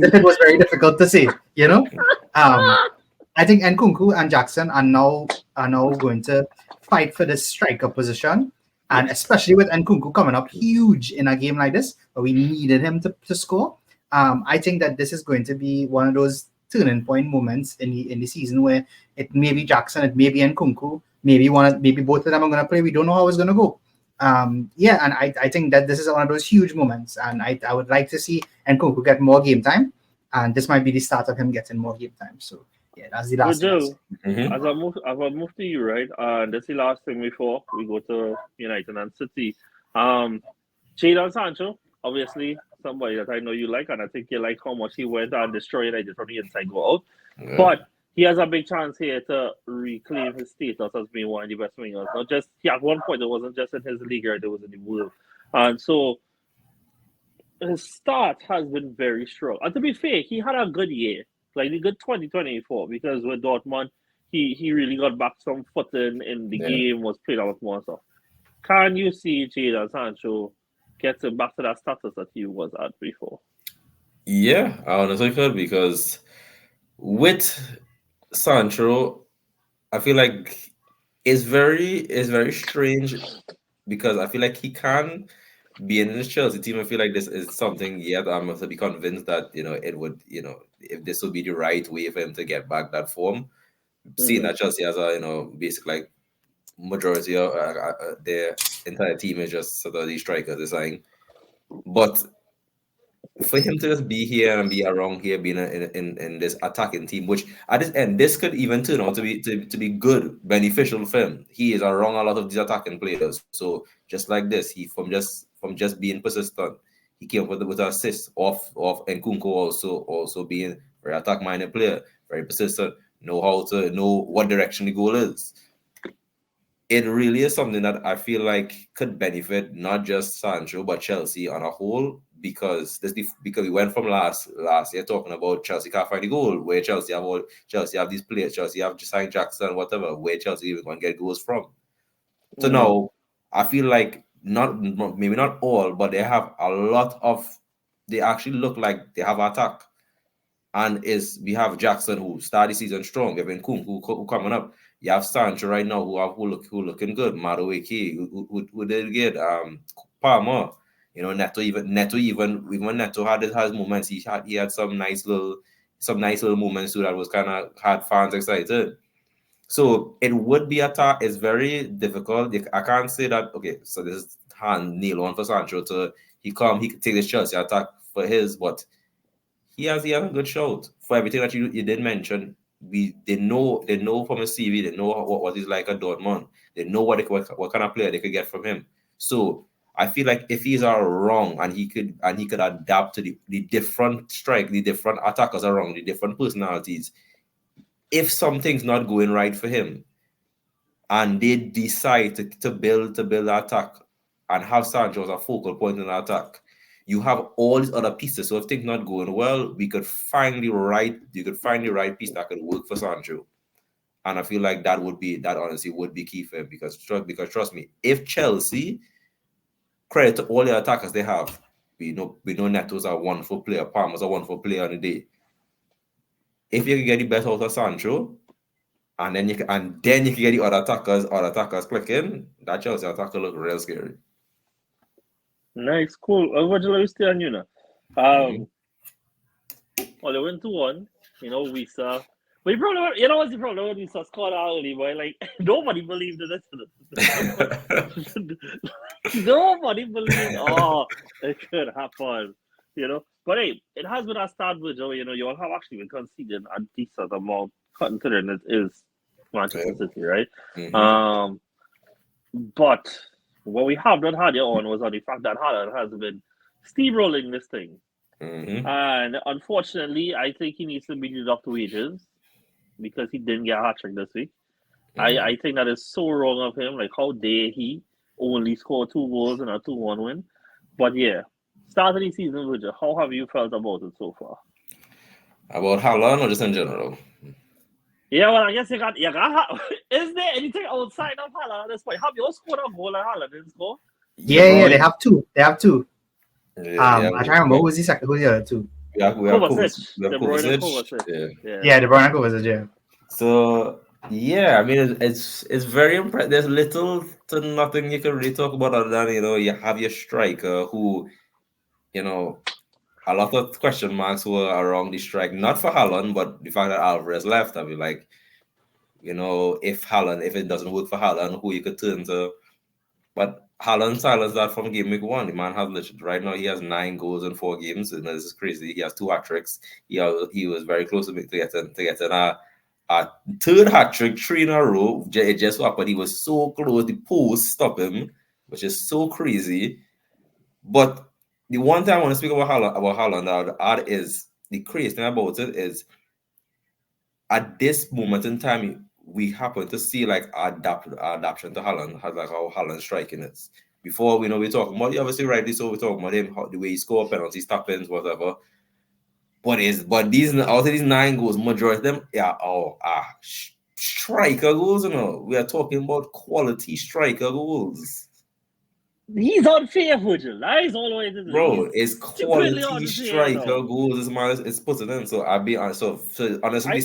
It was very difficult to say, I think Nkunku and Jackson are now going to fight for this striker position, and especially with Nkunku coming up huge in a game like this, where we needed him to score. I think that this is going to be one of those turning point moments in the season where it may be Jackson, it may be Nkunku. Maybe both of them are going to play. We don't know how it's going to go. And I think that this is one of those huge moments, and I would like to see Nkunku get more game time, and this might be the start of him getting more game time. So that's the last thing. As I move to you, right? That's the last thing before we go to United and City. Jadon Sancho, obviously somebody that I know you like, and I think you like how much he went and destroyed United from the inside go out. Yeah. But he has a big chance here to reclaim his status as being one of the best wingers. Not just at one point it wasn't just in his league, it was in the world. And so his start has been very strong. And to be fair, he had a good year, like a good 2024, because with Dortmund, he really got back some footing in the game, was playing a lot more stuff. Can you see Jadon Sancho getting back to that status that he was at before? Yeah, I honestly could, because with Sancho, I feel like it's very strange, because I feel like he can be in this Chelsea team. I feel like this is something yet I must be convinced that it would, if this would be the right way for him to get back that form. Seeing that Chelsea has a basically like majority of their entire team is just sort of these strikers design. But for him to just be here and be around here, being in this attacking team, which at this end, this could even turn out to be good, beneficial for him. He is around a lot of these attacking players. So just like this, he from just being persistent, he came up with an assist off Nkunku also being very attack minded player, very persistent, know what direction the goal is. It really is something that I feel like could benefit not just Sancho but Chelsea on a whole, because we went from last year talking about Chelsea can't find the goal, where Chelsea have these players, Chelsea have signed Jackson, whatever, where Chelsea even going to get goals from. So now I feel like maybe not all, but they have a lot of. They actually look like they have attack, and we have Jackson who started the season strong, Evan Kung who coming up. You have Sancho right now who looking good. Madueke who did good. Palmer, Neto even when Neto had his moments, he had some nice little moments too that was kind of had fans excited. So it would be it's very difficult. I can't say that okay. So this is hand kneel on for Sancho he could take this Chelsea attack for his, but he has a good shout for everything that you did mention. They know from his CV, they know what he's like at Dortmund. They know what kind of player they could get from him. So I feel like if he's wrong and he could adapt to the different the different attackers around, the different personalities. If something's not going right for him, and they decide to build an attack and have Sancho as a focal point in the attack, you have all these other pieces. So if things not going well, you could find the right piece that could work for Sancho. And I feel like that honestly would be key for him, because trust me, if Chelsea, credit to all the attackers they have, we know Neto's a wonderful player, Palmer's a wonderful player on the day. If you can get the best out of Sancho, and then you can get the other attackers clicking, that Chelsea attacker look real scary. Nice, cool. What do you stay on, Well, they went to 1, we saw. But you probably, what's the problem when we saw scored early, boy? Like, nobody believed in this. Nobody believed, it could happen, But hey, it has been a start, Virgil. You all have actually been conceding a decent amount, considering it is Manchester City, right? Mm-hmm. But what we have not had yet on was on the fact that Haaland has been steamrolling this thing. Mm-hmm. And unfortunately, I think he needs to be deducted wages because he didn't get a hat-trick this week. Mm-hmm. I think that is so wrong of him. Like, how dare he only score 2 goals in a 2-1 win? But yeah, start of the season, Roger, how have you felt about it so far? About Haaland or just in general? Yeah, well, I guess you got. Is there anything outside of Haaland at this point? Have you scored a goal like Haaland didn't score? Yeah, they have 2. They have 2. Yeah, I can't remember who's the second. Who's the other 2? We have Kovacic. De Bruyne. Yeah, De Bruyne Kovacic. Yeah. So yeah, I mean it's very impressive. There's little to nothing you can really talk about other than you have your striker who, a lot of question marks were around the strike. Not for Haaland, but the fact that Alvarez left. I mean, like, if it doesn't work for Haaland, who you could turn to. But Haaland silenced that from game week 1. The man has literally right now he has 9 goals in 4 games, and this is crazy. He has 2 hat-tricks. He was very close to getting a 3rd hat-trick, 3 in a row. It just happened. He was so close. The post stopped him, which is so crazy. But the one thing I want to speak about Haaland that is the crazy thing about it is at this moment in time we happen to see like adaptation to Haaland, has like how Haaland striking is. Before we're talking about, obviously rightly so, we're talking about him, the way he score penalties, tap-ins, whatever. But these out of these 9 goals, majority of them striker goals. We are talking about quality striker goals. He's unfair, Virgil. That is all the way to do. Bro, it's quality striker goals. This man is putting in. So I'll be honest. So honestly,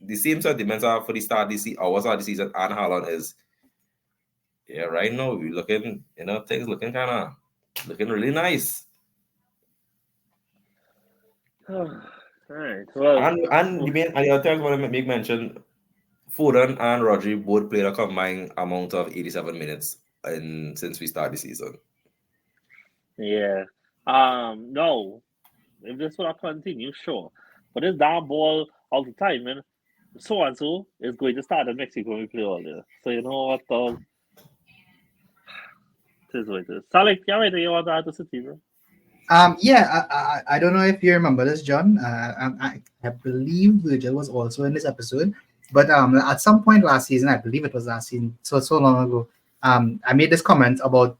the same sentiments are for the start of the season, or the season, and Haaland is. Yeah, right now we're looking, things looking really nice. Right. Well, and the other thing I want to make mention, Foden and Rodri both played a combined amount of 87 minutes since we started the season. Yeah. No. If this will continue, sure. But this damn ball all the time, man. So and so is going to start in Mexico when we play all there. So you know what, dog? This is what it is. Salik, you want to add to City, bro? I don't know if you remember this, John. I believe Virgil was also in this episode, but at some point last season, I believe it was last season, so long ago, I made this comment about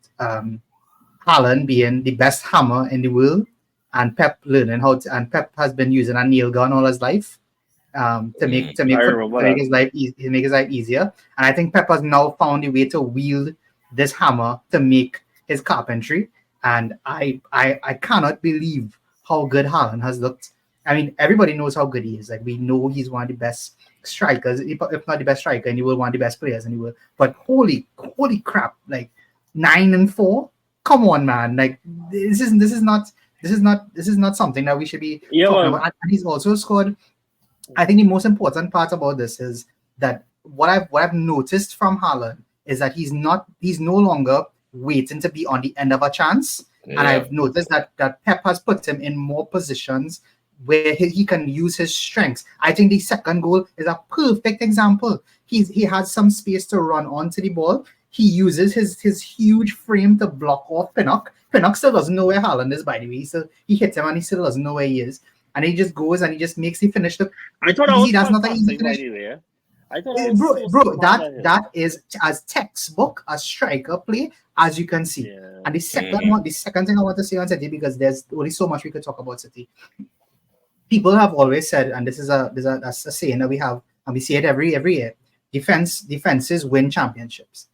Haaland being the best hammer in the world, and Pep learning how to, and Pep has been using a nail gun all his life to make his life easier. And I think Pep has now found a way to wield this hammer to make his carpentry. And I cannot believe how good Haaland has looked. I mean, everybody knows how good he is. Like, we know he's one of the best strikers, if not the best striker in the world, one of the best players in the world. But holy crap! Like 9 and 4. Come on, man! Like this is not something that we should be talking about. And he's also scored. I think the most important part about this is that what I've noticed from Haaland is that he's no longer waiting to be on the end of a chance. Yeah. And I've noticed that Pep has put him in more positions where he can use his strengths. I think the second goal is a perfect example. He has some space to run onto the ball. He uses his huge frame to block off Pinnock. Pinnock still doesn't know where Haaland is, by the way. So he hits him and he still doesn't know where he is. And he just goes and he just makes the finish look easy. That's not an easy finish. That is as textbook a striker play as you can see. Yeah. And the second thing I want to say on City, because there's only so much we could talk about City. People have always said, and this is a saying that we have, and we see it every year: defenses win championships.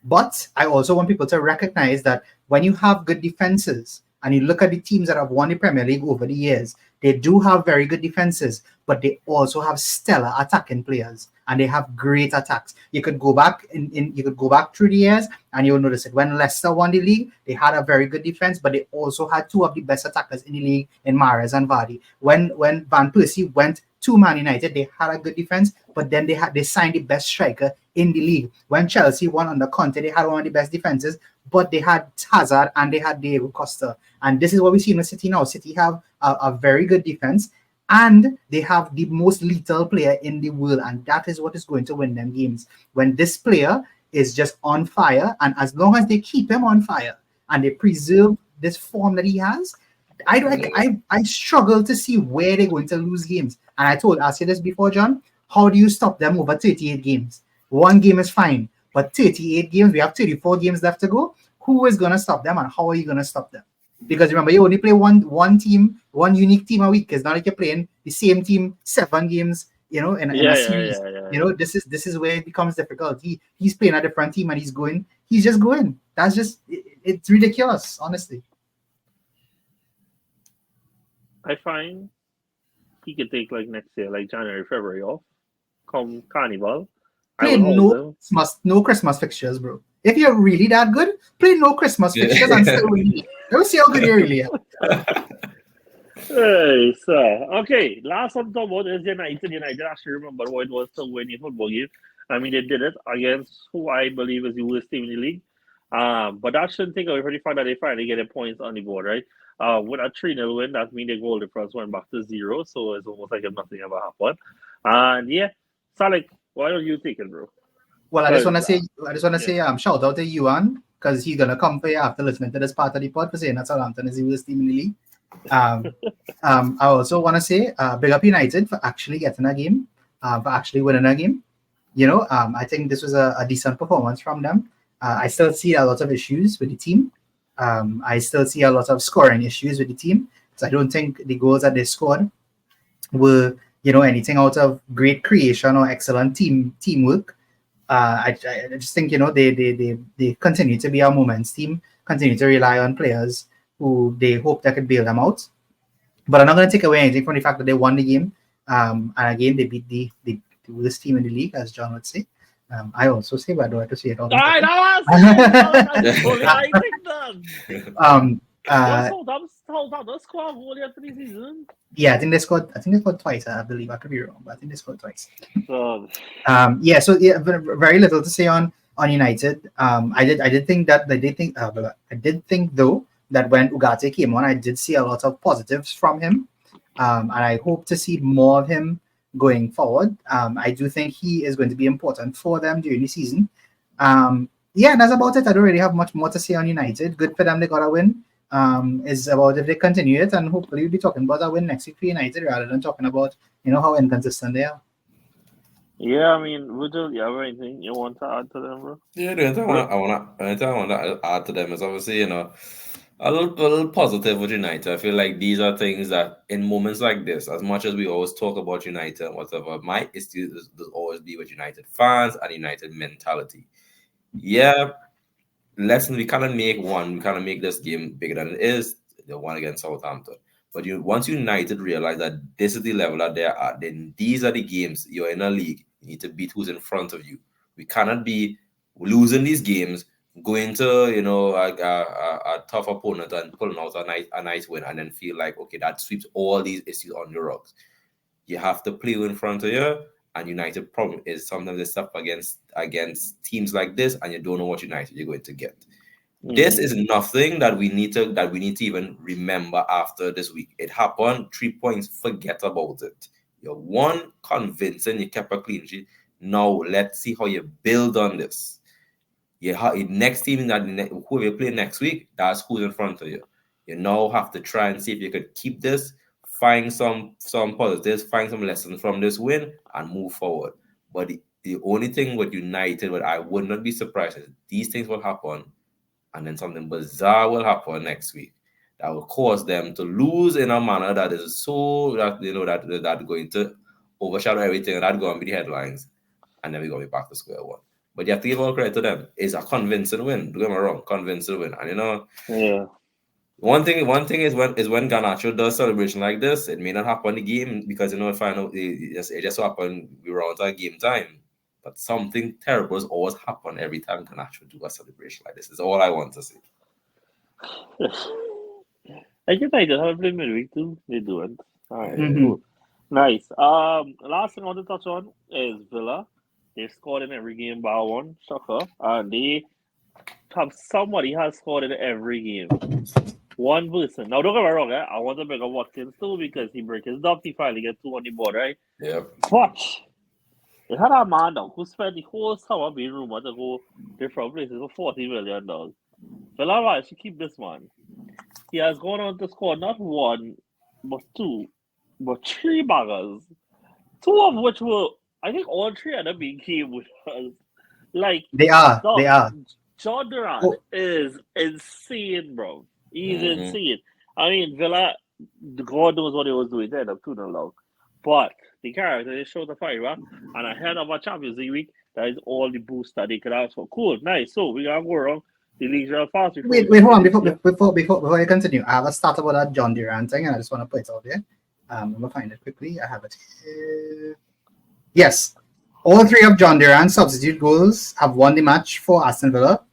But I also want people to recognize that when you have good defenses, and you look at the teams that have won the Premier League over the years, they do have very good defenses, but they also have stellar attacking players, and they have great attacks. You could go back through the years, and you'll notice it. When Leicester won the league, they had a very good defense, but they also had 2 of the best attackers in the league in Mahrez and Vardy. When Van Persie went to Man United, they had a good defense, but then they signed the best striker in the league. When Chelsea won under Conte, they had one of the best defenses, but they had Hazard and they had Diego Costa. And this is what we see in the City now. City have a very good defense, and they have the most lethal player in the world, and that is what is going to win them games. When this player is just on fire, and as long as they keep him on fire and they preserve this form that he has, I struggle to see where they're going to lose games. And I asked you this before, John. How do you stop them over 38 games? 1 game is fine, but 38 games, we have 34 games left to go. Who is going to stop them, and how are you going to stop them? Because remember, you only play one unique team a week. It's not like you're playing the same team 7 games, in a series. Yeah. This is where it becomes difficult. He's playing a different team and he's just going. That's just, it's ridiculous, honestly. I find he could take next year, January, February off, come Carnival. Play no Christmas fixtures, bro. If you're really that good, play no Christmas fixtures and still win. Let's see how good you really are. Hey, sir. Okay, last one to talk about is United. United actually remember what it was to win a football game. I mean, they did it against who I believe is the worst team in the league. But that shouldn't take away from the fact that they finally get their points on the board, right? With a 3-0 win, that means their goal difference went back to 0, so it's almost like if nothing ever happened. And yeah, Salik, why don't you take it, bro? Well, I just want to say, shout out to Yuan because he's gonna come for you after listening to this part of the pod for saying that Southampton is the worst team in the league. I also want to say big up United for actually getting a game, for actually winning a game. I think this was a decent performance from them. I still see a lot of issues with the team. I still see a lot of scoring issues with the team. So I don't think the goals that they scored were, anything out of great creation or excellent teamwork. I just think, they continue to be a moments team, continue to rely on players who they hope that could bail them out. But I'm not going to take away anything from the fact that they won the game. And again, they beat the worst team in the league, as John would say. I also say, but I don't have to say it all. Southampton scored a goal after the season. Yeah, I think they scored twice. I believe I could be wrong, but I think they scored twice. So Very little to say on United. I did think though that when Ugarte came on, I did see a lot of positives from him, and I hope to see more of him going forward. I do think he is going to be important for them during the season. And that's about it. I don't really have much more to say on United. Good for them, they got a win. Is about if they continue it, and hopefully we'll be talking about a win next week for United rather than talking about how inconsistent they are. Yeah, I mean, Virgil, you have anything you want to add to them, bro? Yeah, the only thing I want to add to them is obviously, a little positive with United. I feel like these are things that in moments like this, as much as we always talk about United and whatever, my issue does always be with United fans and United mentality. Yeah, lessons we cannot make this game bigger than it is, the one against Southampton. But once United realize that this is the level that they're at, then these are the games you're in a league. You need to beat who's in front of you. We cannot be losing these games, going to a tough opponent and pulling out a nice win, and then feel like, okay, that sweeps all these issues on your rocks. You have to play in front of you. And United problem is sometimes they step against teams like this, and you don't know what United you're going to get. Mm-hmm. This is nothing that we need to even remember after this week. It happened, 3 points, forget about it. You won convincing, you kept a clean sheet. Now let's see how you build on this. Next team who you play next week, that's who's in front of you. You now have to try and see if you could keep this. Find some positives, find some lessons from this win, and move forward. But the only thing with United, what I would not be surprised is these things will happen, and then something bizarre will happen next week that will cause them to lose in a manner that is so that going to overshadow everything, and that's going to be the headlines, and then we're going to be back to square one. But you have to give all credit to them. It's a convincing win. Don't get me wrong, convincing win, and yeah. One thing is when Garnacho does celebration like this, it may not happen in the game because it just happened around our game time. But something terrible has always happened every time Garnacho do a celebration like this. Is all I want to say. I guess I just have played midweek too. They do it. All right, cool. Nice. Last thing I want to touch on is Villa. They scored in every game bar one. Shocker. And they have somebody has scored in every game. One person. Now, don't get me wrong, I want to bring up Watkins too because he break his duck. He finally get 2 on the board, right? Yeah. But they had a man now who spent the whole summer being rumored to go different places for $40 million. Villa should keep this man. He has gone on to score not 1, but 2, but 3 baggers. 2 of which were, I think all 3 of them being key with us. Like, they are. John Durant is insane, bro. He's insane. I mean, Villa, God knows what he was doing then, up 2-0 long. But the character, they showed the fire, and ahead of our Champions League week, that is all the boost that they could ask for. Cool, nice. So we gotta go around the league real fast. Wait, hold on. Before you continue, I have a start about that John Durant thing, and I just want to put it out there. I'm gonna find it quickly. I have it here. Yes, all 3 of John Durant's substitute goals have won the match for Aston Villa.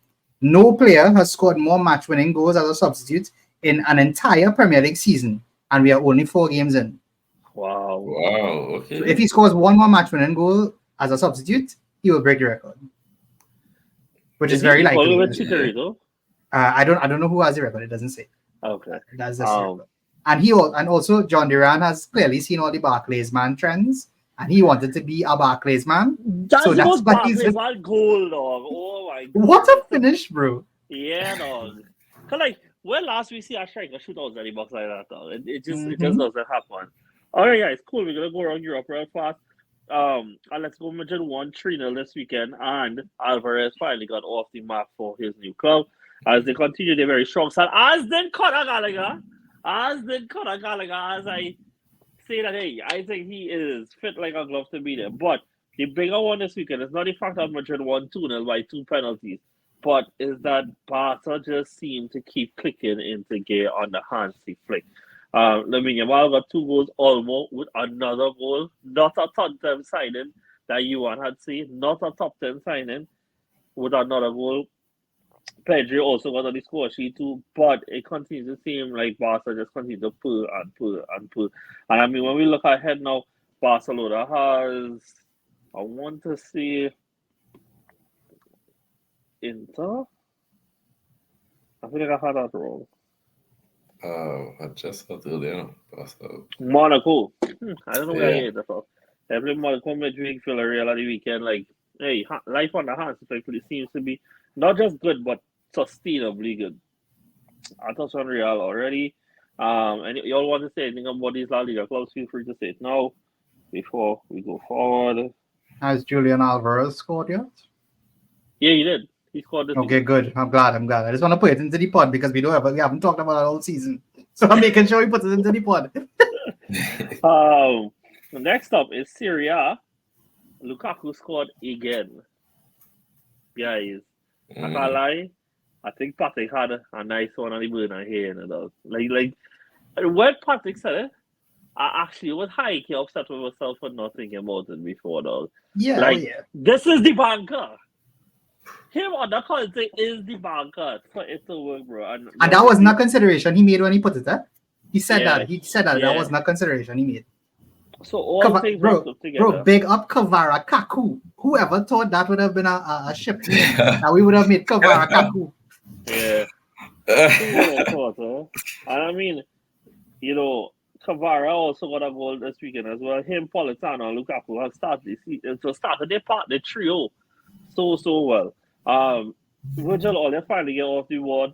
No player has scored more match-winning goals as a substitute in an entire Premier League season, and we are only 4 games in. Wow. Okay. So if he scores 1 more match-winning goal as a substitute, he will break the record, which is very likely. I don't know who has the record. It doesn't say. Okay. That's the record. And also John Durant has clearly seen all the Barclays man trends. And he wanted to be a Barclays man. That's what he's man goal, dog. Oh my God. What a finish, bro. Yeah, dog. Cause like when last we see a striker shoot out the box like that, dog. It just Mhm. doesn't happen. All right, guys, cool. We're gonna go around Europe real fast. And let's go Madrid won 3-0 this weekend, and Alvarez finally got off the mark for his new club as they continue their very strong start. As did Conor Gallagher, as I say that, hey, I think he is fit like a glove to be there. But the bigger one this weekend is not the fact that Madrid won 2-0 by 2 penalties, but is that Barca just seemed to keep clicking into gear on the Hansi flick. Lamine Yamal got 2 goals almost with another goal. Not a top 10 signing that Yuan had seen. Not a top 10 signing with another goal. Pedri also got on the score sheet too, but it continues to seem like Barca just continue to pull and pull and pull. And I mean, when we look ahead now, Barcelona has, I want to see, Inter? I think I had that wrong. I just thought earlier. Monaco. I don't know where I Yeah. heard that from. They play Monaco, Madrid, Villarreal at the weekend. Like, hey, life on the hands effectively seems to be not just good, but sustainably good. I touched on Real already. And y'all want to say anything about these La Liga clubs? Feel free to say it now before we go forward. Has Julian Alvarez scored yet? Yeah, he did. He scored this Okay, week. good. I'm glad. I just want to put it into the pod because we haven't talked about it all season. So I'm making sure we put it into the pod. Next up is Serie A. Lukaku scored again. Guys, I can't lie. I think Patrick had a nice one on the burner here. Like when Patrick said it, I actually was high key upset with myself for not thinking about it before, dog. Yeah, Like, oh yeah. this is the banker. Him on the Conte is the banker for it to work, bro. And that was not consideration he made when he put it, eh? He said Yeah, that. He said that. yeah. That was not consideration he made. So all things were put together. Bro, big up Kavara Kaku. Whoever thought that would have been a ship name that we would have made Kavara Kaku. Yeah. Who would have thought, huh? And I mean, Kavara also got a goal this weekend as well. Him, Politano, and Lukaku have started the trio so well. Virgil Ollie finally get off the board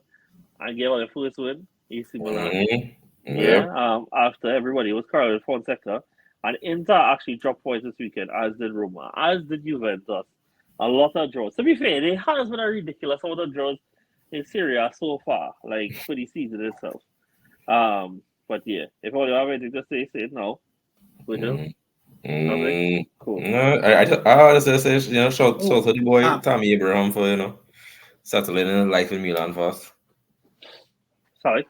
and get on the first win. AC Milan. Yeah. After everybody was Carlos Fonseca. And Inter actually dropped points this weekend, as did Roma, as did Juventus. A lot of draws. To be fair, they has been a ridiculous amount of draws in Serie A so far, like for the season itself. But yeah, if you have anything to say it now. Nothing? Cool. No, I just say, shout to the boy Tammy Abraham for settling in life in Milan first. Sorry.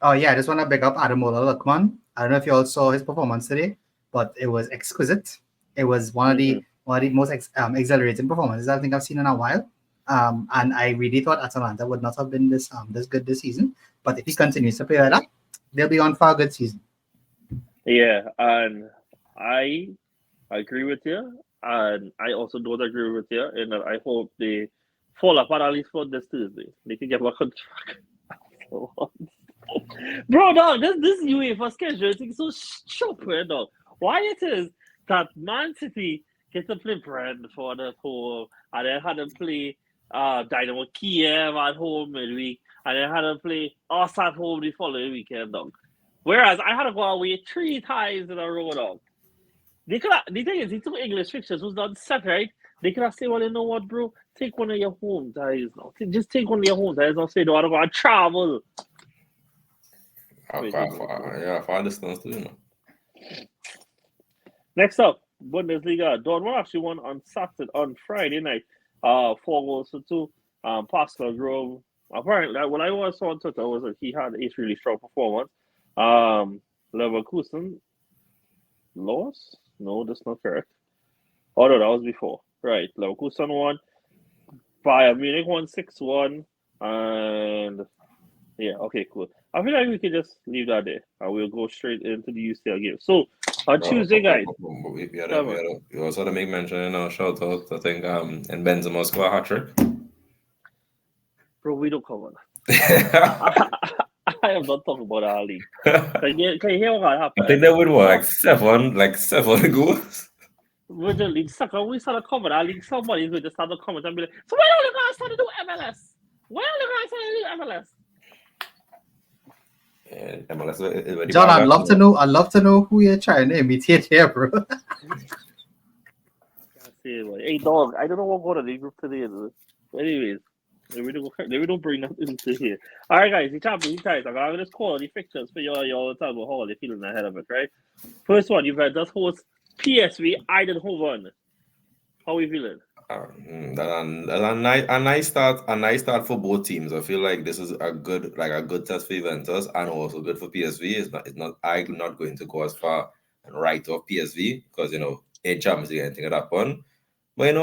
Oh yeah, I just want to big up Ademola Lookman. I don't know if you all saw his performance today, but it was exquisite. It was one of the most exhilarating performances I think I've seen in a while. And I really thought Atalanta would not have been this good this season. But if he continues to play like that, they'll be on for a good season. Yeah, and I agree with you, and I also don't agree with you in that I hope they fall apart at least for this Tuesday. They can get back on track. Bro, dog, this UEFA schedule thing is so stupid, dog. Why it is that Man City get to play Brentford at home, and then had to play Dynamo Kiev at home midweek, and then had to play us at home the following weekend, dog. Whereas I had to go away 3 times in a row, dog. The thing is, the 2 English fixtures was not set, right? They could have said, well, you know what, bro? Take one of your home ties now. Just take one of your home ties. Don't say, no, I don't want to travel. Far distance too, Next up, Bundesliga. Dortmund actually won on Friday night. 4-2. Pascal Grove. Apparently, what I saw on Twitter was that he had a really strong performance. Leverkusen lost? No, that's not correct. Oh no, that was before. Right. Leverkusen won. Bayern Munich won 6-1. And yeah, okay, cool. I feel like we can just leave that there and we'll go straight into the UCL game. So on Tuesday, guys. We also had to make mention, shout out, I think, and Benzema scored a hat trick. Bro, we don't cover that. I am not talking about our league. Can you hear what happened? I think that would work. Like seven goals. With the league sucker, we start to cover our league. Somebody's going to start to comment and be like, so why don't you guys start to do MLS? Well, look at MLS. Yeah, MLS is very John, bad, you know. I'd love to know who you're trying to imitate here, bro. Hey, dog, I don't know what going on the group today. Anyways, maybe don't bring that into here. All right, guys, the Champions League, I'm going to just call the fixtures for your talk about how they're feeling ahead of it, right? First one, Juventus host PSV Eindhoven. How are we feeling? A nice start for both teams. I feel like this is a good test for Juventus and also good for PSV. I'm not going to go as far and write off PSV because in Champions League anything could happen. But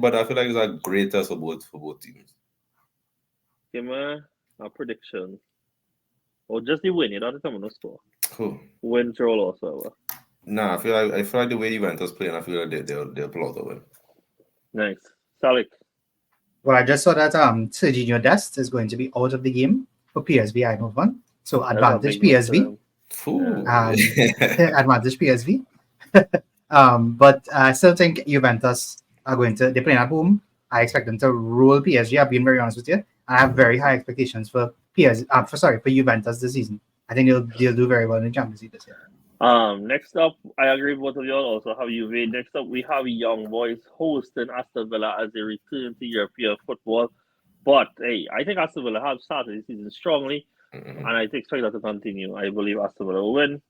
but I feel like it's a great test for both teams. Give me a prediction. Or just the win, you don't have to tell me no score. Who? Win, draw, loss, whatever. Nah, I feel like the way Juventus playing, I feel like they'll pull out the win. Nice. Salik. Well, I just saw that Serginho Dest is going to be out of the game for PSV Eindhoven. So advantage PSV. Advantage PSV. But I still think Juventus are they're playing at home. I expect them to roll PSG. I've been very honest with you. I have very high expectations for Juventus this season. I think they'll do very well in the Champions League this year. Next up, I agree with both of y'all. Also have Juve. Next up, we have Young Boys hosting Aston Villa as they return to European football. But hey, I think Aston Villa have started the season strongly, and I expect that to continue. I believe Aston Villa will win.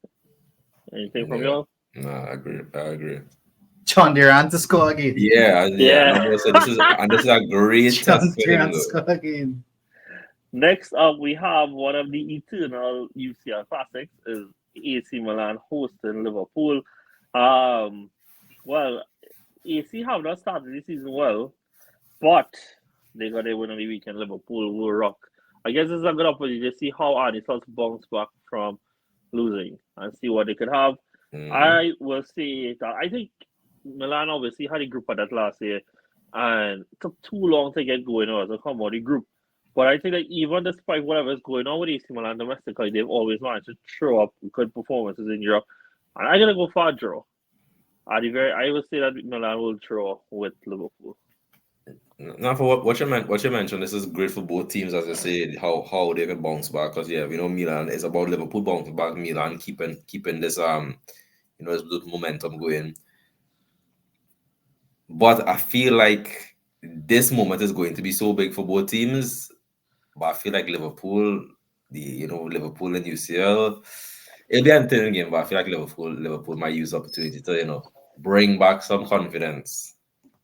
Anything from y'all? No, I agree. John Durant to score again. Yeah. This is a great John test. Durant to score again. Next up, we have one of the eternal UCL classics is AC Milan hosting Liverpool. Well, AC have not started the season well, but they got a win on the weekend. Liverpool will rock. I guess it's a good opportunity to see how Arne Slot bounce back from losing and see what they could have. I will say that I think Milan obviously had a group at that last year and it took too long to get going on to come out of the group. But I think that even despite whatever is going on with AC Milan domestically, they've always managed to throw up good performances in Europe. And I'm gonna go for a draw. I will say that Milan will draw with Liverpool. Now, for what you mentioned, this is great for both teams, as I said, how they can bounce back. Because Milan is about Liverpool bouncing back. Milan keeping this this good momentum going. But I feel like this moment is going to be so big for both teams. But I feel like Liverpool and UCL, it'll be an entertaining game. But I feel like Liverpool might use the opportunity to bring back some confidence.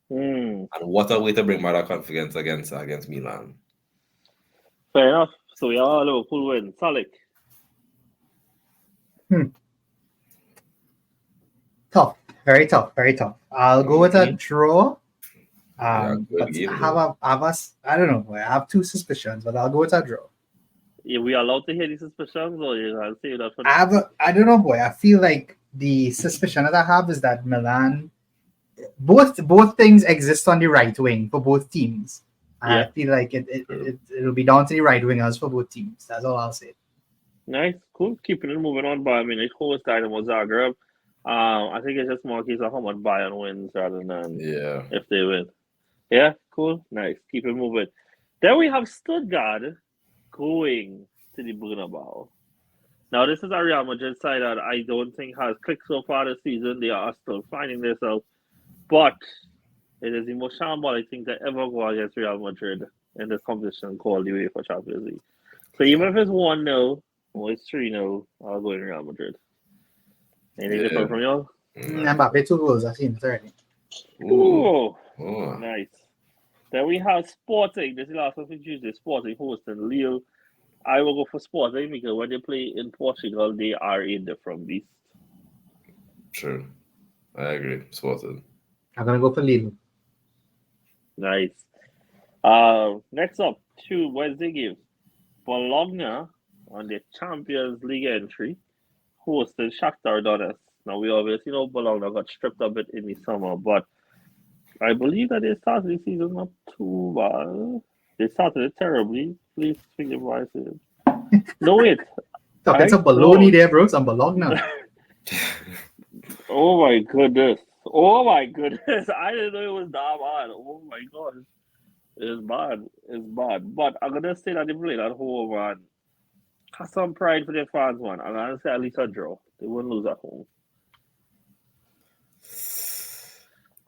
And what a way to bring back that confidence against Milan. Fair enough. So we are Liverpool win. Salik. Tough. Very tough. Very tough. I'll go with a draw. But I don't know. I have two suspicions, but I'll go with a draw. Yeah, we are allowed to hear these suspicions, or I'll say that. I don't know, boy. I feel like the suspicion that I have is that Milan, both things exist on the right wing for both teams. Yeah. I feel like it'll be down to the right wingers for both teams. That's all I'll say. Nice, cool. Keeping it moving on, but I mean, it was Dynamo Zagreb. I think it's just more case of how much Bayern wins rather than if they win. Yeah, cool, nice. Keep it moving. Then we have Stuttgart going to the Bernabeu. Now, this is a Real Madrid side that I don't think has clicked so far this season. They are still finding themselves. But it is the most shambolic thing to ever go against Real Madrid in this competition called the UEFA Champions League. So even if it's 1-0 or it's 3-0, I'll go in Real Madrid. Anything different from y'all? Mbappe 2 goals. I've seen it already. Ooh. Nice. Then we have Sporting. This is the last one for Tuesday. Sporting hosting Lille. I will go for Sporting because when they play in Portugal, they are a different beast. True. I agree. Sporting. I'm going to go for Lille. Nice. Next up, 2 Wednesday games. Bologna on the Champions League entry hosting Shakhtar Donetsk. Now, we obviously know Bologna got stripped a bit in the summer, but I believe that they started the season not too bad. They started it terribly. Please forgive what I said. No, wait. Talking some baloney there, bro. Some Bologna. Oh, my goodness. I didn't know it was that bad. Oh, my God. It's bad. It's bad. But I'm gonna say that they played at home and have some pride for their fans, man. I'm gonna say at least a draw. They wouldn't lose at home.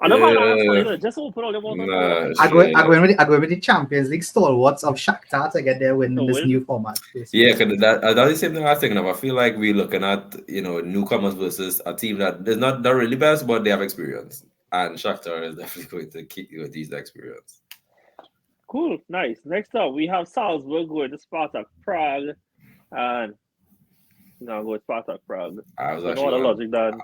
I don't mind Arsenal, just open all the mouth and talk. I go with the Champions League stalwarts of Shakhtar to get their win in this new format. Yeah, because that's the same thing I was thinking of. I feel like we're looking at newcomers versus a team that is not the really best, but they have experience, and Shakhtar is definitely going to keep you with these experience. Cool, nice. Next up, we have Salzburg going to Spartak Prague, and now go with Spartak Prague. I was actually the logic done.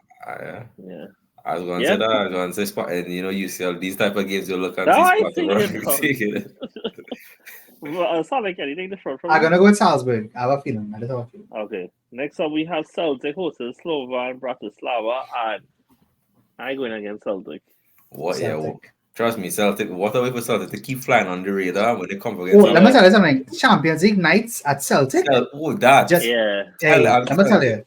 Yeah. I was going to say that. I was going to say Spartak, and UCL, these type of games you look at. I think it. Sound like anything different from I'm going to go with Salzburg. I have a feeling. Okay. Next up, we have Celtic hosting Slovan Bratislava, and I'm going against Celtic. What? Celtic. Yeah. Trust me, Celtic. What a way for Celtic to keep flying on the radar when they come against. Oh, let me tell you something. Champions League nights at Celtic. That. Just, yeah. Hey, let me tell you.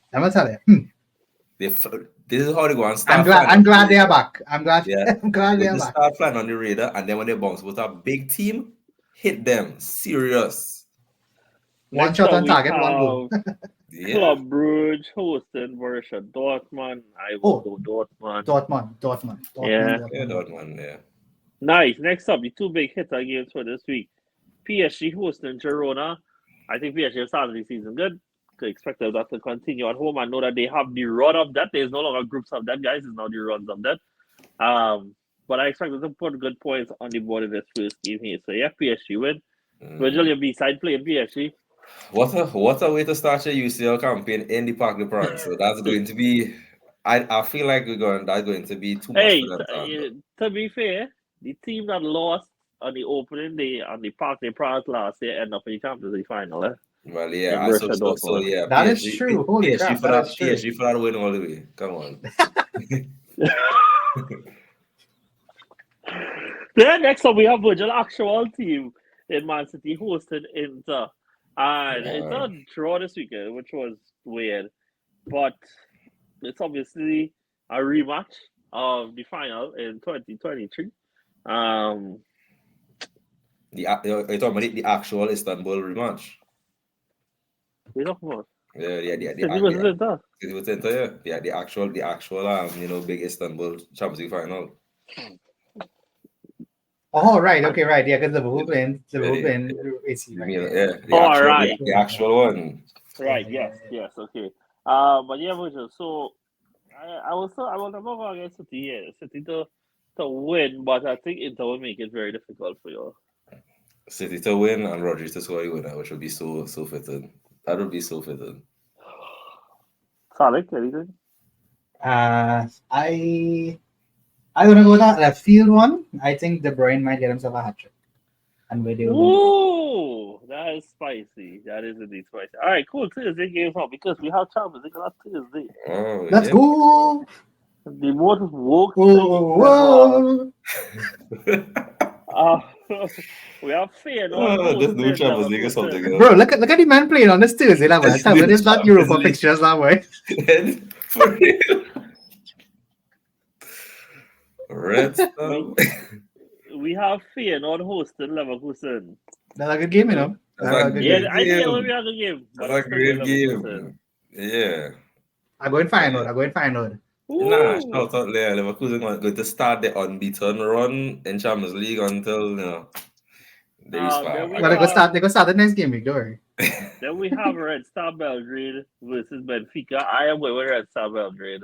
This is how they go and start. I'm glad they are back. I'm glad they are back. Start flying on the radar, and then when they bounce with a big team, hit them serious. One shot on target, one goal. Club Brugge hosting Borussia Dortmund. I will go Dortmund. Dortmund. Yeah, Dortmund. Yeah. Nice. Next up, the two big hitter games for this week. PSG hosting Girona. I think PSG started the season good. Could expect that to continue at home. I know that they have the run of that. There's no longer groups of that, guys. It's now the runs of that. But I expect them to put good points on the board in this first game here. So yeah, PSG win. Virgil, your B-side playing PSG. What a way to start your UCL campaign in the Parc des Princes. So that's going to be. I feel like that's going to be too much. Hey, to be fair, the team that lost on the opening day on the Parc des Princes last year end up in the Champions League final. Well, yeah, so yeah. That is true. Holy crap, PSG for that win all the way. Come on. Then next up, we have Virgil actual team in Man City hosted Inter. And it's a draw this weekend, which was weird. But it's obviously a rematch of the final in 2023. You're talking about the actual Istanbul rematch. We don't know. Yeah. The actual big Istanbul Champions League final. Oh, right. Okay, right. Yeah, because the win. The actual one. Right. Yes. Okay. But yeah, so I will never go against City here. City to win, but I think Inter will make it very difficult for you. City to win and Rodgers to score the winner, which would be so fitting. That would be so fitting. Salik, anything? I'm gonna go with that left field one. I think De Bruyne might get himself a hat trick. And where they Ooh, that is spicy. That is indeed spicy. All right, cool. Thursday games on because we have Champions League on Thursday. Let's go. The most woke. We have fear. This new Champions League or something. Bro, look at the man playing on this Thursday. That way, it's not Europa fixtures that way. For real. Red stuff. We have Feyenoord hosting Leverkusen. That's a good game, I think it will be a good game. That's a great game. Yeah. I'm going Feyenoord. Nah, shout out there. Leverkusen going to start the unbeaten run in Champions League until they They go start the next game, don't worry. Then we have Red Star Belgrade versus Benfica. I am going with Red Star Belgrade.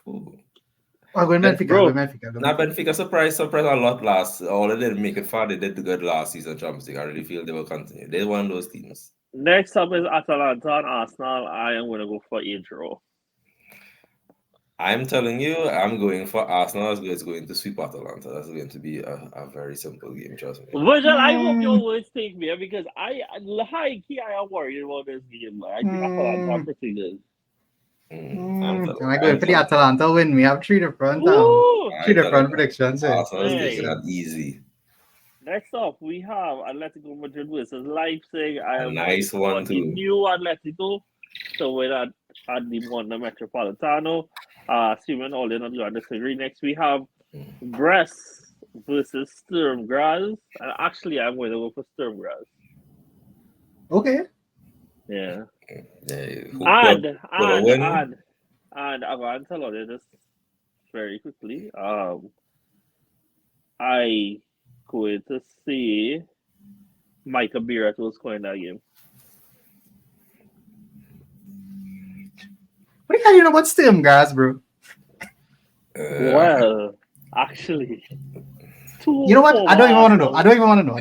I'm going Benfica. Now Benfica surprised a lot last. Although they didn't make it far, they did good last season Champions League. I really feel they will continue. They're one of those teams. Next up is Atalanta and Arsenal. I am going to go for a draw. I'm telling you, I'm going for Arsenal. It's going to sweep Atalanta. That's going to be a very simple game, trust me. Virgil, I hope your words take me because I am worried about this game. I think Atalanta are pretty good. I'm going for the Atalanta win. We have three different predictions. Arsenal is making that easy. Next up, we have Atletico Madrid versus Leipzig. A nice one too. The new Atletico to win at the Wanda Metropolitano. Assuming all they're not going to disagree. Next, we have Brest versus Sturm Graz. And actually, I'm going to go for Sturm Graz. Okay. Yeah. Who And gonna win? I'm going to tell you this very quickly. I going to say Micah Beerett will score in that game. What the hell you know about Sturm Graz, bro? Well, actually, You know what? I don't even want to know. I don't even want to know.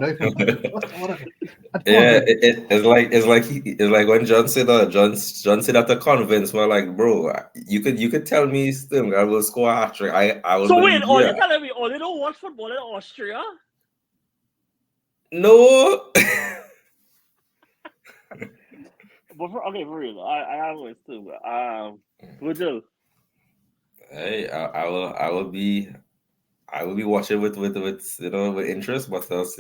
Yeah, it's like when John said that. John said that to convince me. Like, bro, you could tell me still I will score a hat trick. I will So believe wait, you. you're telling me you don't watch football in Austria? No. But for real, I am with too. Virgil. Hey, I will be watching with with interest, but else,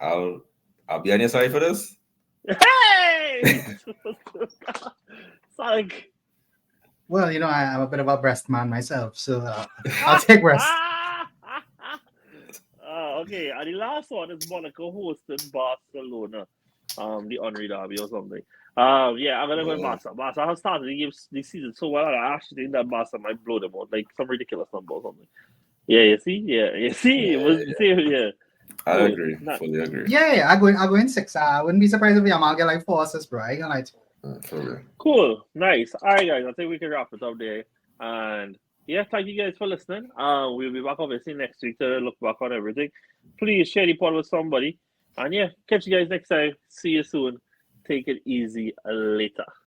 I'll be on your side for this. Hey! Sonic. Well, I'm a bit of a breast man myself, so I'll take breast. Okay, and the last one is Monaco hosted Barcelona, the Henri Derby or something. Yeah, I'm gonna go with Barca. Barca has started the season so well. I actually think that Barca might blow them out, like some ridiculous number or something. Yeah, you see, yeah. I Cool. agree, fully agree. Yeah, I go in 6. I wouldn't be surprised if Yamal get like 4 assists, bro. I ain't gonna lie to you. For real. Cool, nice. All right, guys, I think we can wrap it up there. And yeah, thank you guys for listening. We'll be back obviously next week to look back on everything. Please share the pod with somebody. And yeah, catch you guys next time. See you soon. Take it easy later.